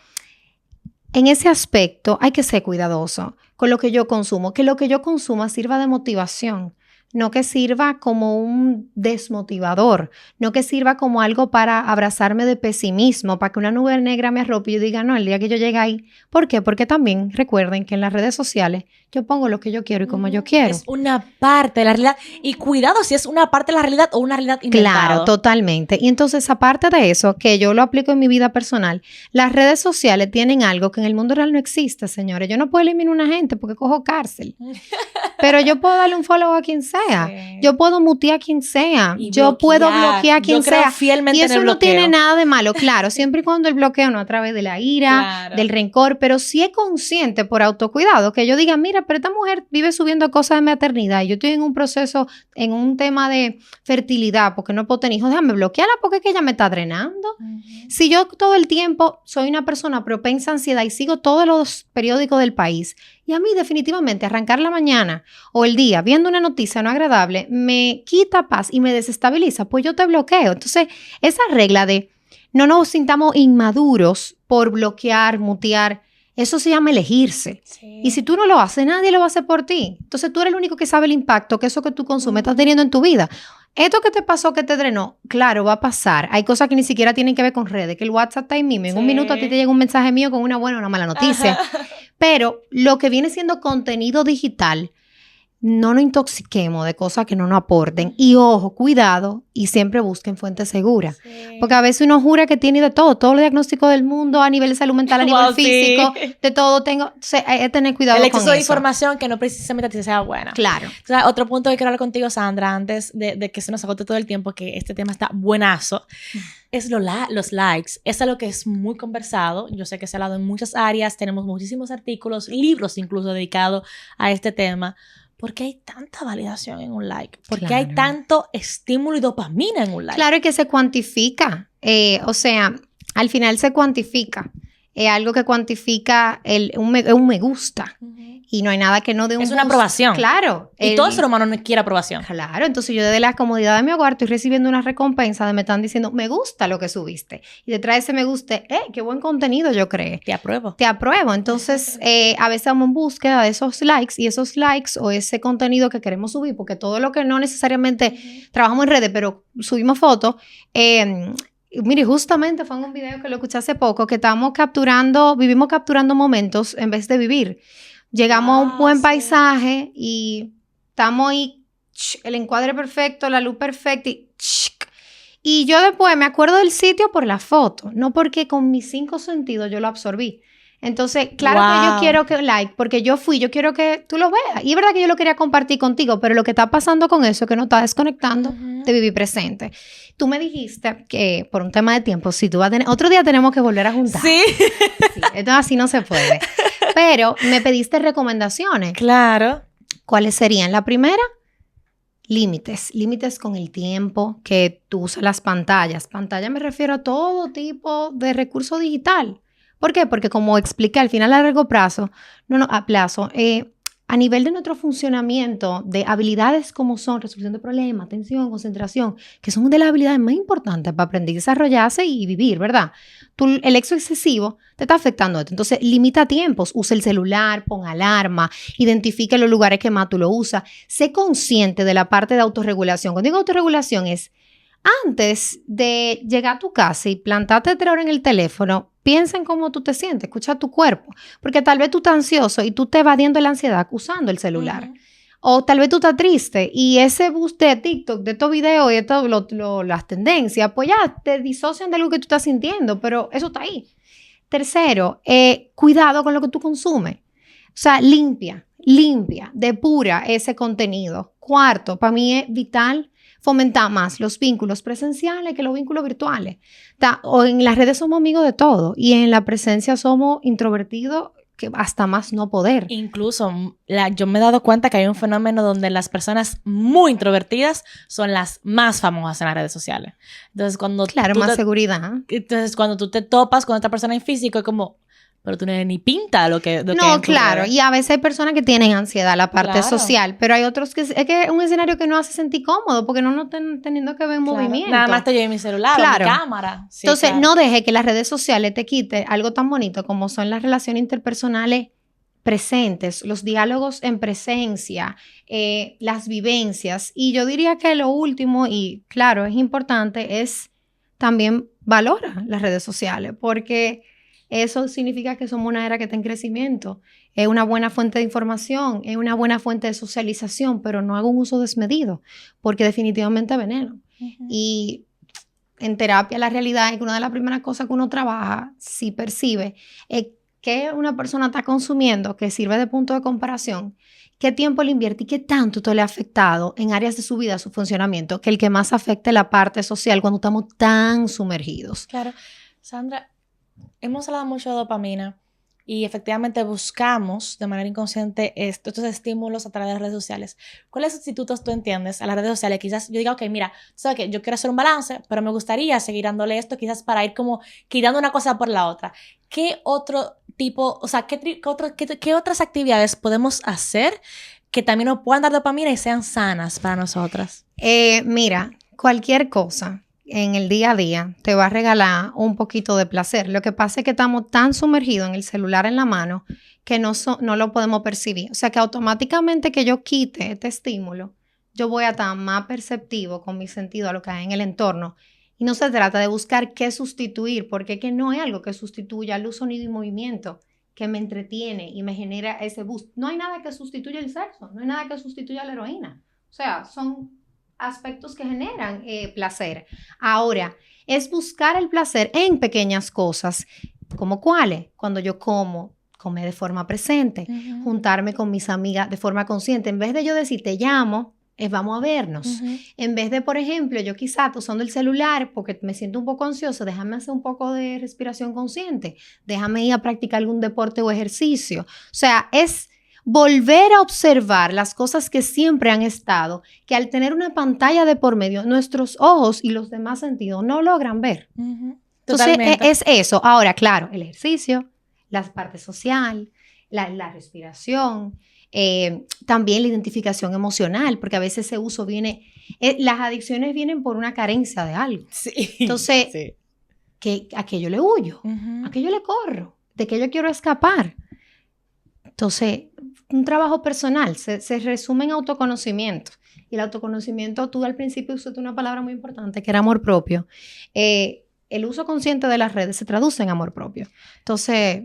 S2: en ese aspecto hay que ser cuidadoso con lo que yo consumo, que lo que yo consuma sirva de motivación, no que sirva como un desmotivador, no que sirva como algo para abrazarme de pesimismo, para que una nube negra me arrope y yo diga, no, el día que yo llegue ahí. ¿Por qué? Porque también recuerden que en las redes sociales yo pongo lo que yo quiero y como yo quiero.
S1: Es una parte de la realidad. Y cuidado si es una parte de la realidad o una realidad inventada.
S2: Claro, totalmente. Y entonces, aparte de eso, que yo lo aplico en mi vida personal, las redes sociales tienen algo que en el mundo real no existe, señores. Yo no puedo eliminar a una gente porque cojo cárcel. Pero yo puedo darle un follow a quien sea. Sí. Yo puedo mutear a quien sea. Yo puedo bloquear a quien sea.
S1: Creo fielmente
S2: y eso
S1: en el
S2: no
S1: bloqueo.
S2: tiene nada de malo, claro. Siempre y cuando el bloqueo no a través de la ira, del rencor, pero sí es consciente por autocuidado que yo diga, mira, pero esta mujer vive subiendo cosas de maternidad y yo estoy en un proceso, en un tema de fertilidad porque no puedo tener hijos, déjame bloquearla porque es que ella me está drenando. Si yo todo el tiempo soy una persona propensa a ansiedad y sigo todos los periódicos del país Y a mí definitivamente arrancar la mañana o el día viendo una noticia no agradable me quita paz y me desestabiliza, pues yo te bloqueo. Entonces, esa regla de no nos sintamos inmaduros por bloquear, mutear, eso se llama elegirse.
S1: Sí.
S2: Y si tú no lo haces, nadie lo va a hacer por ti. Entonces tú eres el único que sabe el impacto que eso que tú consumes está teniendo en tu vida. Esto que te pasó, que te drenó, claro, va a pasar. Hay cosas que ni siquiera tienen que ver con redes, que el WhatsApp está ahí mismo. En un minuto a ti te llega un mensaje mío con una buena o una mala noticia.
S1: Ajá.
S2: Pero lo que viene siendo contenido digital, no nos intoxiquemos de cosas que no nos aporten. Y ojo, cuidado, y siempre busquen fuentes seguras.
S1: Sí.
S2: Porque a veces uno jura que tiene de todo, todos los diagnósticos del mundo, a nivel de salud mental, a nivel
S1: Wow,
S2: físico,
S1: sí.
S2: de todo tengo. Entonces, hay que tener cuidado
S1: El
S2: con
S1: exceso de
S2: eso.
S1: información que no precisamente te sea buena.
S2: Claro.
S1: O sea, otro punto que quiero hablar contigo, Sandra, antes de que se nos agote todo el tiempo, que este tema está buenazo, es los likes. Es algo que es muy conversado. Yo sé que se ha hablado en muchas áreas. Tenemos muchísimos artículos, libros incluso dedicados a este tema. ¿Por qué hay tanta validación en un like? ¿Por qué hay
S2: Claro.
S1: tanto estímulo y dopamina en un like?
S2: Claro, y que se cuantifica. O sea, al final se cuantifica. Algo que cuantifica un me gusta.
S1: Ujú.
S2: Y no hay nada que no dé un
S1: Es una
S2: boost.
S1: aprobación.
S2: Claro.
S1: Y todo ser humano no quiere aprobación.
S2: Claro, entonces yo desde la comodidad de mi hogar estoy recibiendo una recompensa de me están diciendo, me gusta lo que subiste. Y detrás de ese me guste, qué buen contenido yo creé.
S1: Te apruebo.
S2: Te apruebo. Entonces, a veces vamos en búsqueda de esos likes y esos likes o ese contenido que queremos subir, porque todo lo que no necesariamente trabajamos en redes, pero subimos fotos. Mire, justamente fue en un video que lo escuché hace poco, que vivimos capturando momentos en vez de vivir. Llegamos a un buen
S1: Sí.
S2: paisaje y estamos ahí, el encuadre perfecto, la luz perfecta y yo después me acuerdo del sitio por la foto, no porque con mis 5 sentidos yo lo absorbí. Entonces, claro que yo
S1: Wow.
S2: quiero que like, porque yo quiero que tú lo veas. Y es verdad que yo lo quería compartir contigo, pero lo que está pasando con eso es que no está desconectando
S1: Ujú.
S2: de vivir presente. Tú me dijiste que por un tema de tiempo, si tú vas a tener, otro día tenemos que volver a juntar.
S1: Sí.
S2: Sí, esto así no se puede. Pero me pediste recomendaciones.
S1: Claro.
S2: ¿Cuáles serían? La primera, límites. Límites con el tiempo que tú usas las pantallas. Pantalla me refiero a todo tipo de recurso digital. ¿Por qué? Porque como expliqué, al final a largo plazo, a plazo, a nivel de nuestro funcionamiento, de habilidades como son resolución de problemas, atención, concentración, que son de las habilidades más importantes para aprender y desarrollarse y vivir, ¿verdad? El éxito excesivo te está afectando esto. Entonces, limita tiempos, usa el celular, pon alarma, identifica los lugares que más tú lo usas, sé consciente de la parte de autorregulación. Cuando digo autorregulación es, antes de llegar a tu casa y plantarte 3 horas en el teléfono, piensa en cómo tú te sientes, escucha tu cuerpo, porque tal vez tú estás ansioso y tú te evadiendo la ansiedad usando el celular.
S1: Ujú.
S2: O tal vez tú estás triste y ese boost de TikTok, de estos videos y de todas las tendencias, pues ya te disocian de algo que tú estás sintiendo, pero eso está ahí. Tercero, cuidado con lo que tú consumes. O sea, limpia, depura ese contenido. Cuarto, para mí es vital fomentar más los vínculos presenciales que los vínculos virtuales. O en las redes somos amigos de todo y en la presencia somos introvertidos que hasta más no poder.
S1: Incluso yo me he dado cuenta que hay un fenómeno donde las personas muy introvertidas son las más famosas en las redes sociales. Entonces, cuando
S2: Claro, más seguridad.
S1: Entonces, cuando tú te topas con otra persona en físico, es como, pero tú no eres ni pinta de lo que
S2: No,
S1: hay en tu
S2: claro,
S1: redes.
S2: y a veces hay personas que tienen ansiedad, la parte
S1: Claro.
S2: social, pero hay otros que es que es un escenario que no hace sentir cómodo porque no están teniendo que ver en
S1: Claro.
S2: movimiento.
S1: Nada más te llevo mi celular
S2: Claro.
S1: o mi cámara. Sí,
S2: Entonces,
S1: claro.
S2: no deje que las redes sociales te quiten algo tan bonito como son las relaciones interpersonales presentes, los diálogos en presencia, las vivencias. Y yo diría que lo último, y claro, es importante, es también valora las redes sociales, porque eso significa que somos una era que está en crecimiento. Es una buena fuente de información, es una buena fuente de socialización, pero no hago un uso desmedido, porque definitivamente es veneno.
S1: Ujú.
S2: Y en terapia la realidad es que una de las primeras cosas que uno trabaja, si percibe, es qué una persona está consumiendo que sirve de punto de comparación, qué tiempo le invierte y qué tanto esto le ha afectado en áreas de su vida, su funcionamiento, que el que más afecte la parte social cuando estamos tan sumergidos.
S1: Claro. Sandra, hemos hablado mucho de dopamina y efectivamente buscamos de manera inconsciente estos estímulos a través de las redes sociales. ¿Cuáles sustitutos tú entiendes a las redes sociales? Quizás yo diga, ok, mira, ¿sabes qué? Yo quiero hacer un balance, pero me gustaría seguir dándole esto quizás para ir como quitando una cosa por la otra. ¿Qué otro tipo, o sea, qué otras actividades podemos hacer que también nos puedan dar dopamina y sean sanas para nosotras?
S2: Mira, cualquier cosa en el día a día te va a regalar un poquito de placer. Lo que pasa es que estamos tan sumergidos en el celular en la mano que no lo podemos percibir. O sea, que automáticamente que yo quite este estímulo, yo voy a estar más perceptivo con mi sentido a lo que hay en el entorno. Y no se trata de buscar qué sustituir, porque es que no hay algo que sustituya luz, sonido y movimiento que me entretiene y me genera ese boost. No hay nada que sustituya el sexo, no hay nada que sustituya la heroína. O sea, son aspectos que generan placer. Ahora, es buscar el placer en pequeñas cosas, como cuáles, cuando yo comer de forma presente, juntarme con mis amigas de forma consciente, en vez de yo decir te llamo, vamos a vernos. En vez de, por ejemplo, yo quizás usando el celular porque me siento un poco ansioso, déjame hacer un poco de respiración consciente, déjame ir a practicar algún deporte o ejercicio. O sea, es volver a observar las cosas que siempre han estado, que al tener una pantalla de por medio, nuestros ojos y los demás sentidos no logran ver. Entonces, es eso. Ahora, claro, el ejercicio, la parte social, la respiración, también la identificación emocional, porque a veces ese uso viene, las adicciones vienen por una carencia de algo.
S1: Sí.
S2: Entonces, ¿a qué yo le huyo? ¿A qué yo le corro? ¿De qué yo quiero escapar? Entonces, un trabajo personal se resume en autoconocimiento. Y el autoconocimiento, tú al principio usaste una palabra muy importante, que era amor propio. El uso consciente de las redes se traduce en amor propio. Entonces,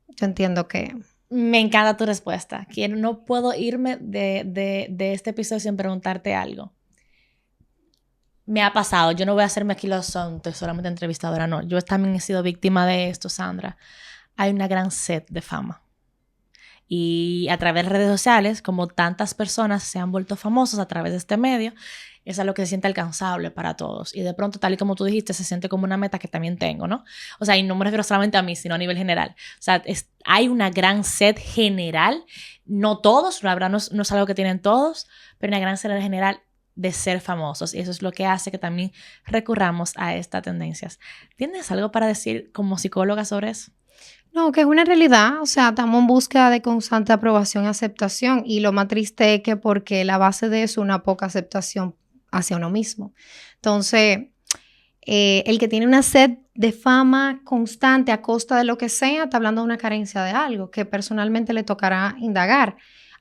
S2: yo entiendo que...
S1: Me encanta tu respuesta. No puedo irme de este episodio sin preguntarte algo. Me ha pasado. Yo no voy a hacerme aquí los santos, solamente entrevistadora, no. Yo también he sido víctima de esto, Sandra. Hay una gran sed de fama. Y a través de redes sociales, como tantas personas se han vuelto famosos a través de este medio, es algo que se siente alcanzable para todos. Y de pronto, tal y como tú dijiste, se siente como una meta que también tengo, ¿no? O sea, y no me refiero solamente a mí, sino a nivel general. O sea, hay una gran sed general, no todos, la verdad no es algo que tienen todos, pero una gran sed general de ser famosos. Y eso es lo que hace que también recurramos a estas tendencias. ¿Tienes algo para decir como psicóloga sobre eso?
S2: No, que es una realidad, o sea, estamos en búsqueda de constante aprobación y aceptación, y lo más triste es que porque la base de eso es una poca aceptación hacia uno mismo. Entonces, el que tiene una sed de fama constante a costa de lo que sea, está hablando de una carencia de algo que personalmente le tocará indagar.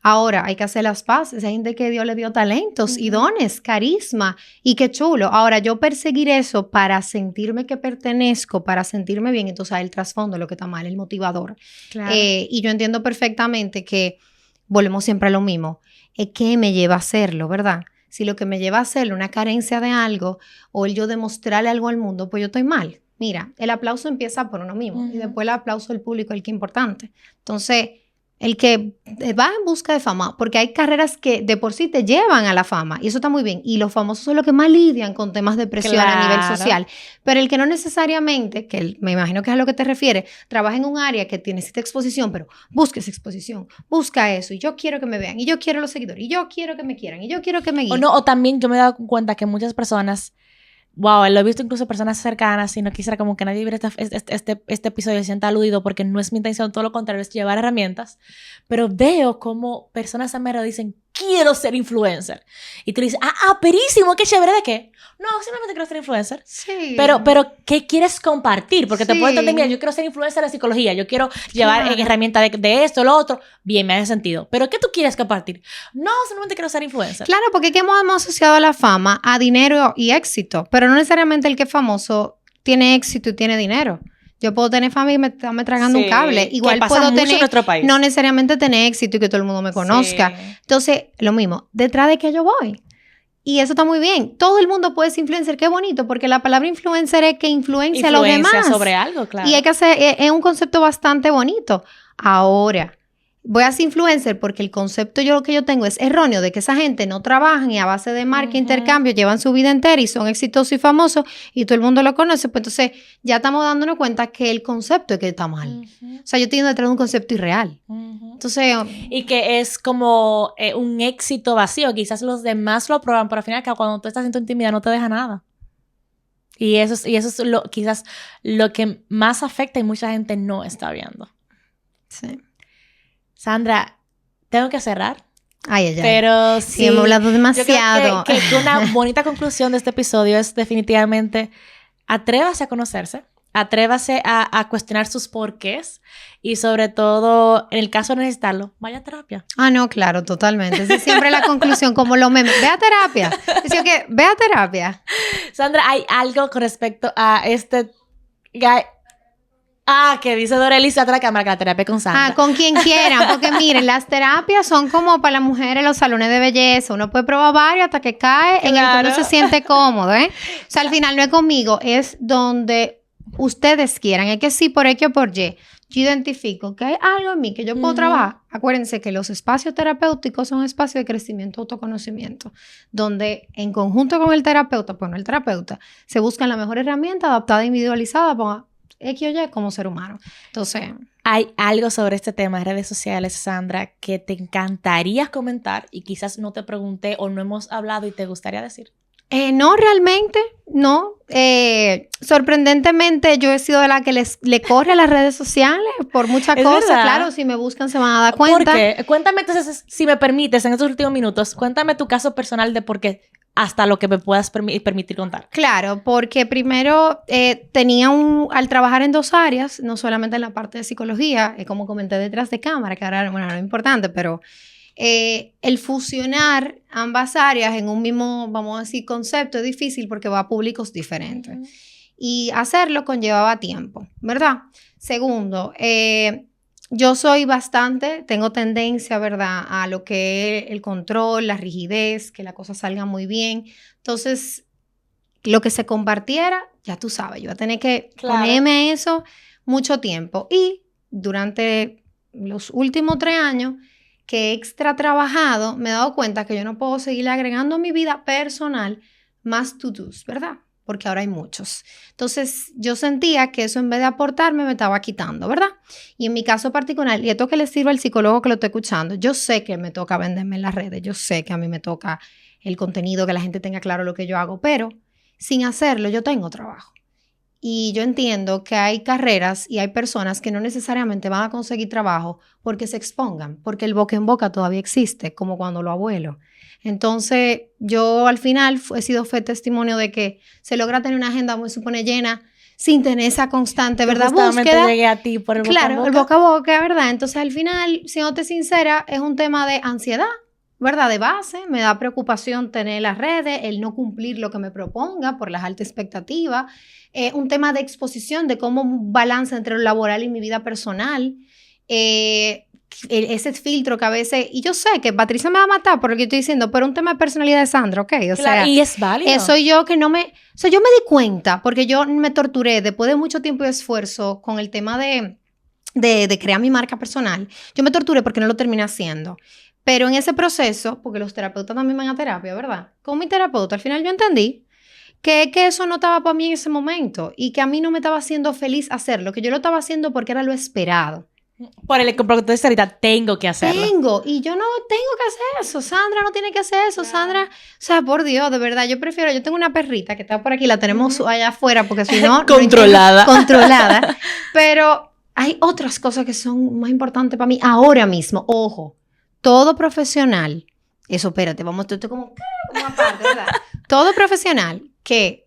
S2: Ahora, hay que hacer las paces. Hay gente que Dios le dio talentos y dones, carisma, y qué chulo. Ahora, yo perseguir eso para sentirme que pertenezco, para sentirme bien, entonces hay el trasfondo, lo que está mal, el motivador.
S1: Claro.
S2: Y yo entiendo perfectamente que volvemos siempre a lo mismo. ¿Qué me lleva a hacerlo, verdad? Si lo que me lleva a hacerlo, una carencia de algo, o el yo demostrarle algo al mundo, pues yo estoy mal. Mira, el aplauso empieza por uno mismo, y después el aplauso del público es el que es importante. Entonces, el que va en busca de fama, porque hay carreras que de por sí te llevan a la fama, y eso está muy bien, y los famosos son los que más lidian con temas de presión a nivel social, pero el que no necesariamente, que me imagino que es a lo que te refieres, trabaja en un área que necesita exposición, pero busca esa exposición, busca eso, y yo quiero que me vean, y yo quiero los seguidores, y yo quiero que me quieran, y yo quiero que me guíen.
S1: O también yo me he dado cuenta que muchas personas, wow, lo he visto incluso personas cercanas, y no quisiera como que nadie viera este episodio y se sienta aludido, porque no es mi intención, todo lo contrario, es llevar herramientas, pero veo como personas a mero dicen, quiero ser influencer, y tú le dices, perísimo, qué chévere, ¿de qué? No, simplemente quiero ser influencer.
S2: Sí.
S1: Pero ¿qué quieres compartir? Porque te puedo entender, mira, yo quiero ser influencer de psicología, yo quiero llevar herramientas de esto, lo otro, bien, me hace sentido, pero ¿qué tú quieres compartir? No, simplemente quiero ser influencer.
S2: Claro, porque hemos asociado la fama a dinero y éxito, pero no necesariamente el que es famoso tiene éxito y tiene dinero. Yo puedo tener fama y me estarme tragando un cable. Igual puedo tener, en nuestro país. No necesariamente tener éxito y que todo el mundo me conozca. Sí. Entonces, lo mismo, ¿detrás de qué yo voy? Y eso está muy bien. Todo el mundo puede ser influencer. Qué bonito, porque la palabra influencer es que influencia a los demás.
S1: Sobre algo, claro.
S2: Y hay que hacer, es un concepto bastante bonito. Ahora, voy a ser influencer porque el concepto que yo tengo es erróneo, de que esa gente no trabajan y a base de marca, intercambio, llevan su vida entera y son exitosos y famosos y todo el mundo lo conoce. Pues entonces ya estamos dándonos cuenta que el concepto es que está mal. O sea, yo estoy detrás de un concepto irreal. Entonces,
S1: y que es como un éxito vacío. Quizás los demás lo aprueban, pero al final cuando tú estás en tu intimidad no te deja nada. Y eso es quizás lo que más afecta y mucha gente no está viendo.
S2: Sí.
S1: Sandra, tengo que cerrar.
S2: Ay.
S1: Pero sí,
S2: hemos hablado demasiado.
S1: Yo creo que una bonita conclusión de este episodio es definitivamente atrévase a conocerse, atrévase a cuestionar sus porqués y sobre todo, en el caso de necesitarlo, vaya a terapia.
S2: No, claro, totalmente. Esa es siempre la conclusión, como los memes. Ve a terapia. Decía que ve a terapia.
S1: Sandra, ¿hay algo con respecto a este guy? Que dice Dorelis a la cámara que la terapia con Sandra.
S2: Con quien quieran, porque miren, las terapias son como para las mujeres en los salones de belleza. Uno puede probar varios hasta que cae en el que uno se siente cómodo, ¿eh? O sea, al final no es conmigo, es donde ustedes quieran. Es que sí, por X o por Y, yo identifico que hay algo en mí que yo puedo trabajar. Acuérdense que los espacios terapéuticos son espacios de crecimiento, autoconocimiento, donde en conjunto con el terapeuta, pues no el terapeuta, se buscan la mejor herramienta adaptada e individualizada para X o Y como ser humano. Entonces,
S1: ¿hay algo sobre este tema de redes sociales, Sandra, que te encantaría comentar y quizás no te pregunté o no hemos hablado y te gustaría decir?
S2: No, realmente, no. Sorprendentemente, yo he sido de la que le corre a las redes sociales por muchas cosas.
S1: ¿Verdad?
S2: Claro, si me buscan se van a dar cuenta.
S1: ¿Por qué? Cuéntame entonces, si me permites, en estos últimos minutos, cuéntame tu caso personal de por qué, hasta lo que me puedas permitir contar.
S2: Claro, porque primero tenía al trabajar en 2 áreas, no solamente en la parte de psicología, como comenté detrás de cámara, que ahora, bueno, no es importante, pero el fusionar ambas áreas en un mismo, vamos a decir, concepto es difícil porque va a públicos diferentes. Y hacerlo conllevaba tiempo, ¿verdad? Segundo, yo soy tengo tendencia, ¿verdad?, a lo que es el control, la rigidez, que la cosa salga muy bien. Entonces, lo que se compartiera, ya tú sabes, yo voy a tener que ponerme eso mucho tiempo. Y durante los últimos 3 años que he extra trabajado, me he dado cuenta que yo no puedo seguir agregando a mi vida personal más to-dos, ¿verdad? Porque ahora hay muchos. Entonces, yo sentía que eso en vez de aportarme, me estaba quitando, ¿verdad? Y en mi caso particular, y esto que le sirve al psicólogo que lo esté escuchando, yo sé que me toca venderme en las redes, yo sé que a mí me toca el contenido, que la gente tenga claro lo que yo hago, pero sin hacerlo, yo tengo trabajo. Y yo entiendo que hay carreras y hay personas que no necesariamente van a conseguir trabajo porque se expongan, porque el boca en boca todavía existe, como cuando los abuelos. Entonces, yo al final fue testimonio de que se logra tener una agenda muy llena sin tener esa constante, ¿verdad?
S1: Búsqueda. Llegué a ti por el boca a boca.
S2: Claro, el boca a boca, ¿verdad? Entonces, al final, siéndote sincera, es un tema de ansiedad, ¿verdad? De base, me da preocupación tener las redes, el no cumplir lo que me proponga por las altas expectativas, un tema de exposición, de cómo un balance entre lo laboral y mi vida personal, ese filtro que a veces, y yo sé que Patricia me va a matar por lo que estoy diciendo, pero un tema de personalidad de Sandra, ¿ok? O sea,
S1: y es válido.
S2: Soy yo que yo me di cuenta, porque yo me torturé después de mucho tiempo y esfuerzo con el tema de crear mi marca personal. Yo me torturé porque no lo terminé haciendo. Pero en ese proceso, porque los terapeutas también van a terapia, ¿verdad? Con mi terapeuta, al final yo entendí que eso no estaba para mí en ese momento y que a mí no me estaba haciendo feliz hacerlo, que yo lo estaba haciendo porque era lo esperado.
S1: Porque tú dices ahorita, tengo que hacerlo.
S2: Y yo no tengo que hacer eso. Sandra no tiene que hacer eso. Claro. Sandra, o sea, por Dios, de verdad, yo tengo una perrita que está por aquí, la tenemos allá afuera porque si no...
S1: Controlada.
S2: Controlada. Pero hay otras cosas que son más importantes para mí ahora mismo. Ojo, todo profesional, eso, espérate, estoy como aparte, ¿verdad? Todo profesional que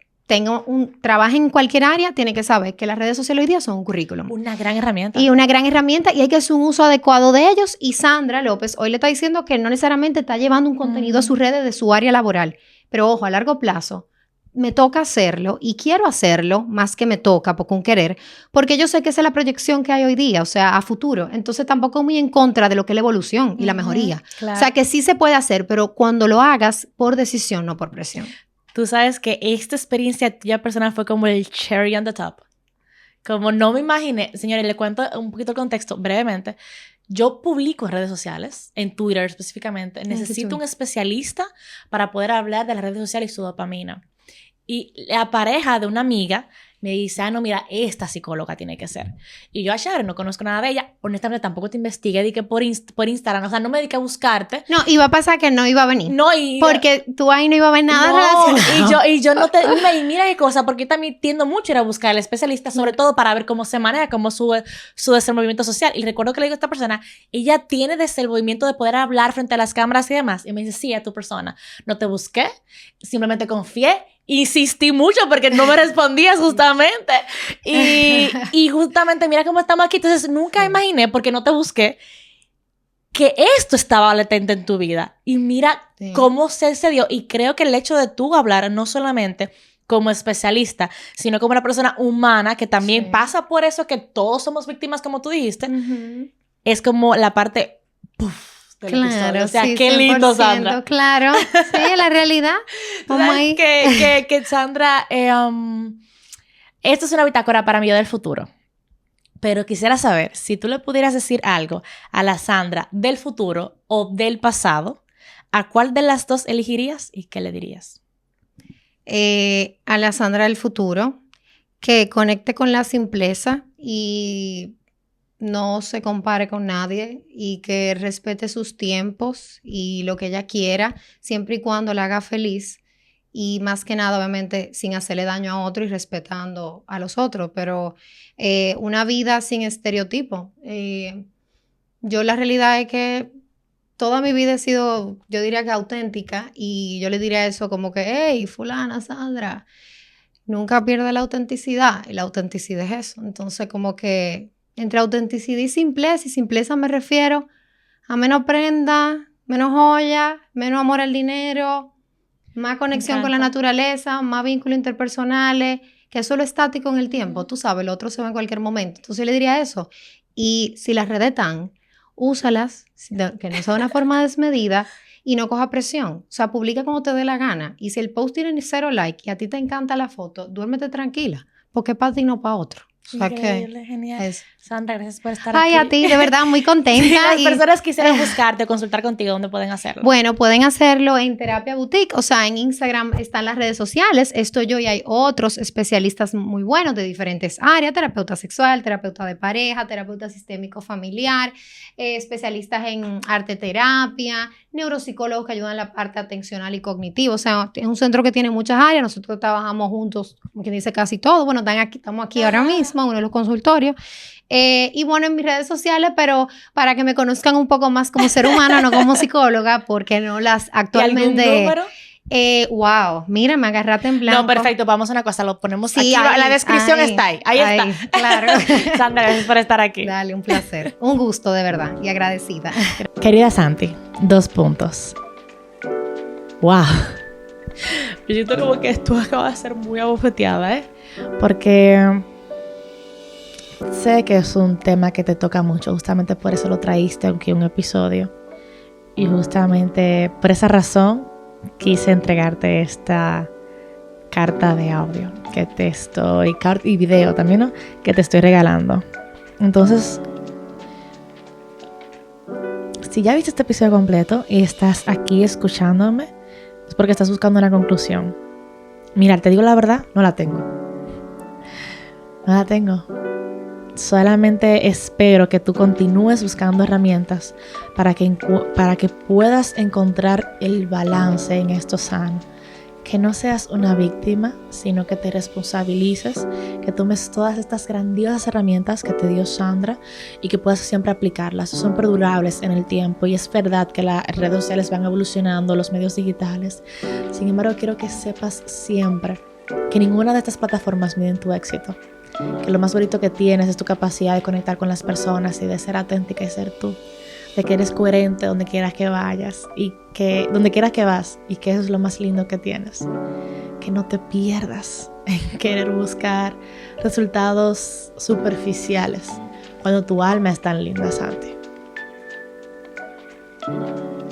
S2: trabaje en cualquier área tiene que saber que las redes sociales hoy día son un currículum.
S1: Una gran herramienta.
S2: Y una gran herramienta y hay que hacer un uso adecuado de ellos. Y Sandra López hoy le está diciendo que no necesariamente está llevando un contenido a sus redes de su área laboral. Pero ojo, a largo plazo, me toca hacerlo y quiero hacerlo más que me toca, porque un querer, porque yo sé que esa es la proyección que hay hoy día, o sea, a futuro. Entonces tampoco muy en contra de lo que es la evolución y la mejoría. Claro. O sea, que sí se puede hacer, pero cuando lo hagas por decisión, no por presión.
S1: Tú sabes que esta experiencia tuya personal fue como el cherry on the top. Como no me imaginé, señores, le cuento un poquito el contexto brevemente. Yo publico en redes sociales, en Twitter específicamente. Necesito un especialista para poder hablar de las redes sociales y su dopamina. Y la pareja de una amiga me dice, no, mira, esta psicóloga tiene que ser. Y yo, chévere, no conozco nada de ella. Honestamente, tampoco te investigué, di que por Instagram, o sea, no me dediqué a buscarte.
S2: No, iba a pasar que no iba a venir.
S1: No,
S2: porque tú ahí no iba a ver nada relacionado.
S1: Y yo no te... Y mira qué cosa, porque yo también tiendo mucho a ir a buscar al especialista, sobre todo para ver cómo se maneja, cómo su desenvolvimiento social. Y recuerdo que le digo a esta persona, ella tiene desenvolvimiento de poder hablar frente a las cámaras y demás. Y me dice, sí, a tu persona. No te busqué, simplemente confié. Insistí mucho porque no me respondías justamente. Y justamente mira cómo estamos aquí. Entonces nunca imaginé, porque no te busqué, que esto estaba latente en tu vida. Y mira cómo se dio. Y creo que el hecho de tú hablar no solamente como especialista, sino como una persona humana que también pasa por eso, que todos somos víctimas, como tú dijiste, es como la parte...
S2: Claro,
S1: o sea,
S2: sí,
S1: qué lindo, Sandra.
S2: Claro, sí, la realidad. Vamos ahí.
S1: Que Sandra, esto es una bitácora para mí del futuro. Pero quisiera saber, si tú le pudieras decir algo a la Sandra del futuro o del pasado, ¿a cuál de las dos elegirías y qué le dirías?
S2: A la Sandra del futuro, que conecte con la simpleza y no se compare con nadie y que respete sus tiempos y lo que ella quiera, siempre y cuando la haga feliz y más que nada, obviamente, sin hacerle daño a otro y respetando a los otros, pero una vida sin estereotipo. Yo la realidad es que toda mi vida he sido, yo diría que auténtica y yo le diría eso como que, hey, fulana, Sandra, nunca pierda la autenticidad y la autenticidad es eso. Entonces como que entre autenticidad y simpleza me refiero a menos prenda, menos joya, menos amor al dinero, más conexión con la naturaleza, más vínculos interpersonales, que eso es lo estático en el tiempo, tú sabes, lo otro se va en cualquier momento. Entonces yo le diría eso. Y si las redes están, úsalas, que no sea de una forma desmedida y no coja presión. O sea, publica como te dé la gana. Y si el post tiene 0 like y a ti te encanta la foto, duérmete tranquila, porque es para ti, no para otro. O sea,
S1: increíble, genial.
S2: Es...
S1: Sandra, gracias por estar aquí.
S2: Ay, a ti, de verdad, muy contenta.
S1: Si las personas quisieran buscarte o consultar contigo, ¿dónde pueden hacerlo?
S2: Bueno, pueden hacerlo en Terapia Boutique, o sea, en Instagram están las redes sociales, estoy yo y hay otros especialistas muy buenos de diferentes áreas, terapeuta sexual, terapeuta de pareja, terapeuta sistémico familiar, especialistas en arte terapia, neuropsicólogos que ayudan en la parte atencional y cognitiva, o sea, es un centro que tiene muchas áreas, nosotros trabajamos juntos, como quien dice casi todo, bueno, estamos aquí ahora mismo, uno de los consultorios, y bueno, en mis redes sociales, pero para que me conozcan un poco más como ser humana, no como psicóloga, porque no las actualmente...
S1: ¿Y algún número?
S2: Wow, mira, me agarraste en blanco.
S1: No, perfecto, vamos a una cosa, lo ponemos
S2: sí,
S1: aquí,
S2: ahí,
S1: la descripción está ahí está.
S2: Claro.
S1: Sandra, gracias por estar aquí.
S2: Dale, un placer, un gusto de verdad y agradecida.
S1: Querida Santi, 2 puntos. Wow. Yo siento como que tú acabas de ser muy abofeteada, porque sé que es un tema que te toca mucho, justamente por eso lo traíste aquí un episodio. Y justamente por esa razón quise entregarte esta carta de audio que te estoy, y video también, ¿no? Que te estoy regalando. Entonces, si ya viste este episodio completo y estás aquí escuchándome, es porque estás buscando una conclusión. Mira, te digo la verdad, no la tengo. No la tengo. Solamente espero que tú continúes buscando herramientas para que puedas encontrar el balance en esto sano. Que no seas una víctima, sino que te responsabilices, que tomes todas estas grandiosas herramientas que te dio Sandra y que puedas siempre aplicarlas. Son perdurables en el tiempo y es verdad que las redes sociales van evolucionando, los medios digitales. Sin embargo, quiero que sepas siempre que ninguna de estas plataformas miden tu éxito. Que lo más bonito que tienes es tu capacidad de conectar con las personas y de ser auténtica y ser tú. De que eres coherente donde quieras que vayas y que donde quieras que vas y que eso es lo más lindo que tienes. Que no te pierdas en querer buscar resultados superficiales cuando tu alma es tan linda, Santi.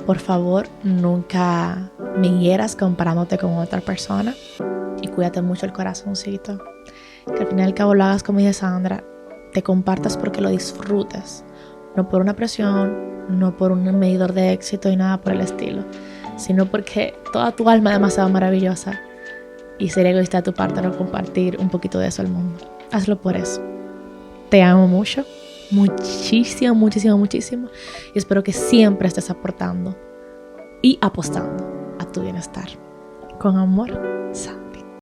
S1: Por favor, nunca me hieras comparándote con otra persona y cuídate mucho el corazoncito. Que al final y al cabo lo hagas como dice Sandra, te compartas porque lo disfrutes, no por una presión, no por un medidor de éxito y nada por el estilo, sino porque toda tu alma es demasiado maravillosa Y sería egoísta de tu parte no compartir un poquito de eso al mundo. Hazlo por eso. Te amo mucho. Muchísimo, muchísimo, muchísimo. Y espero que siempre estés aportando y apostando a tu bienestar. Con amor, Sa.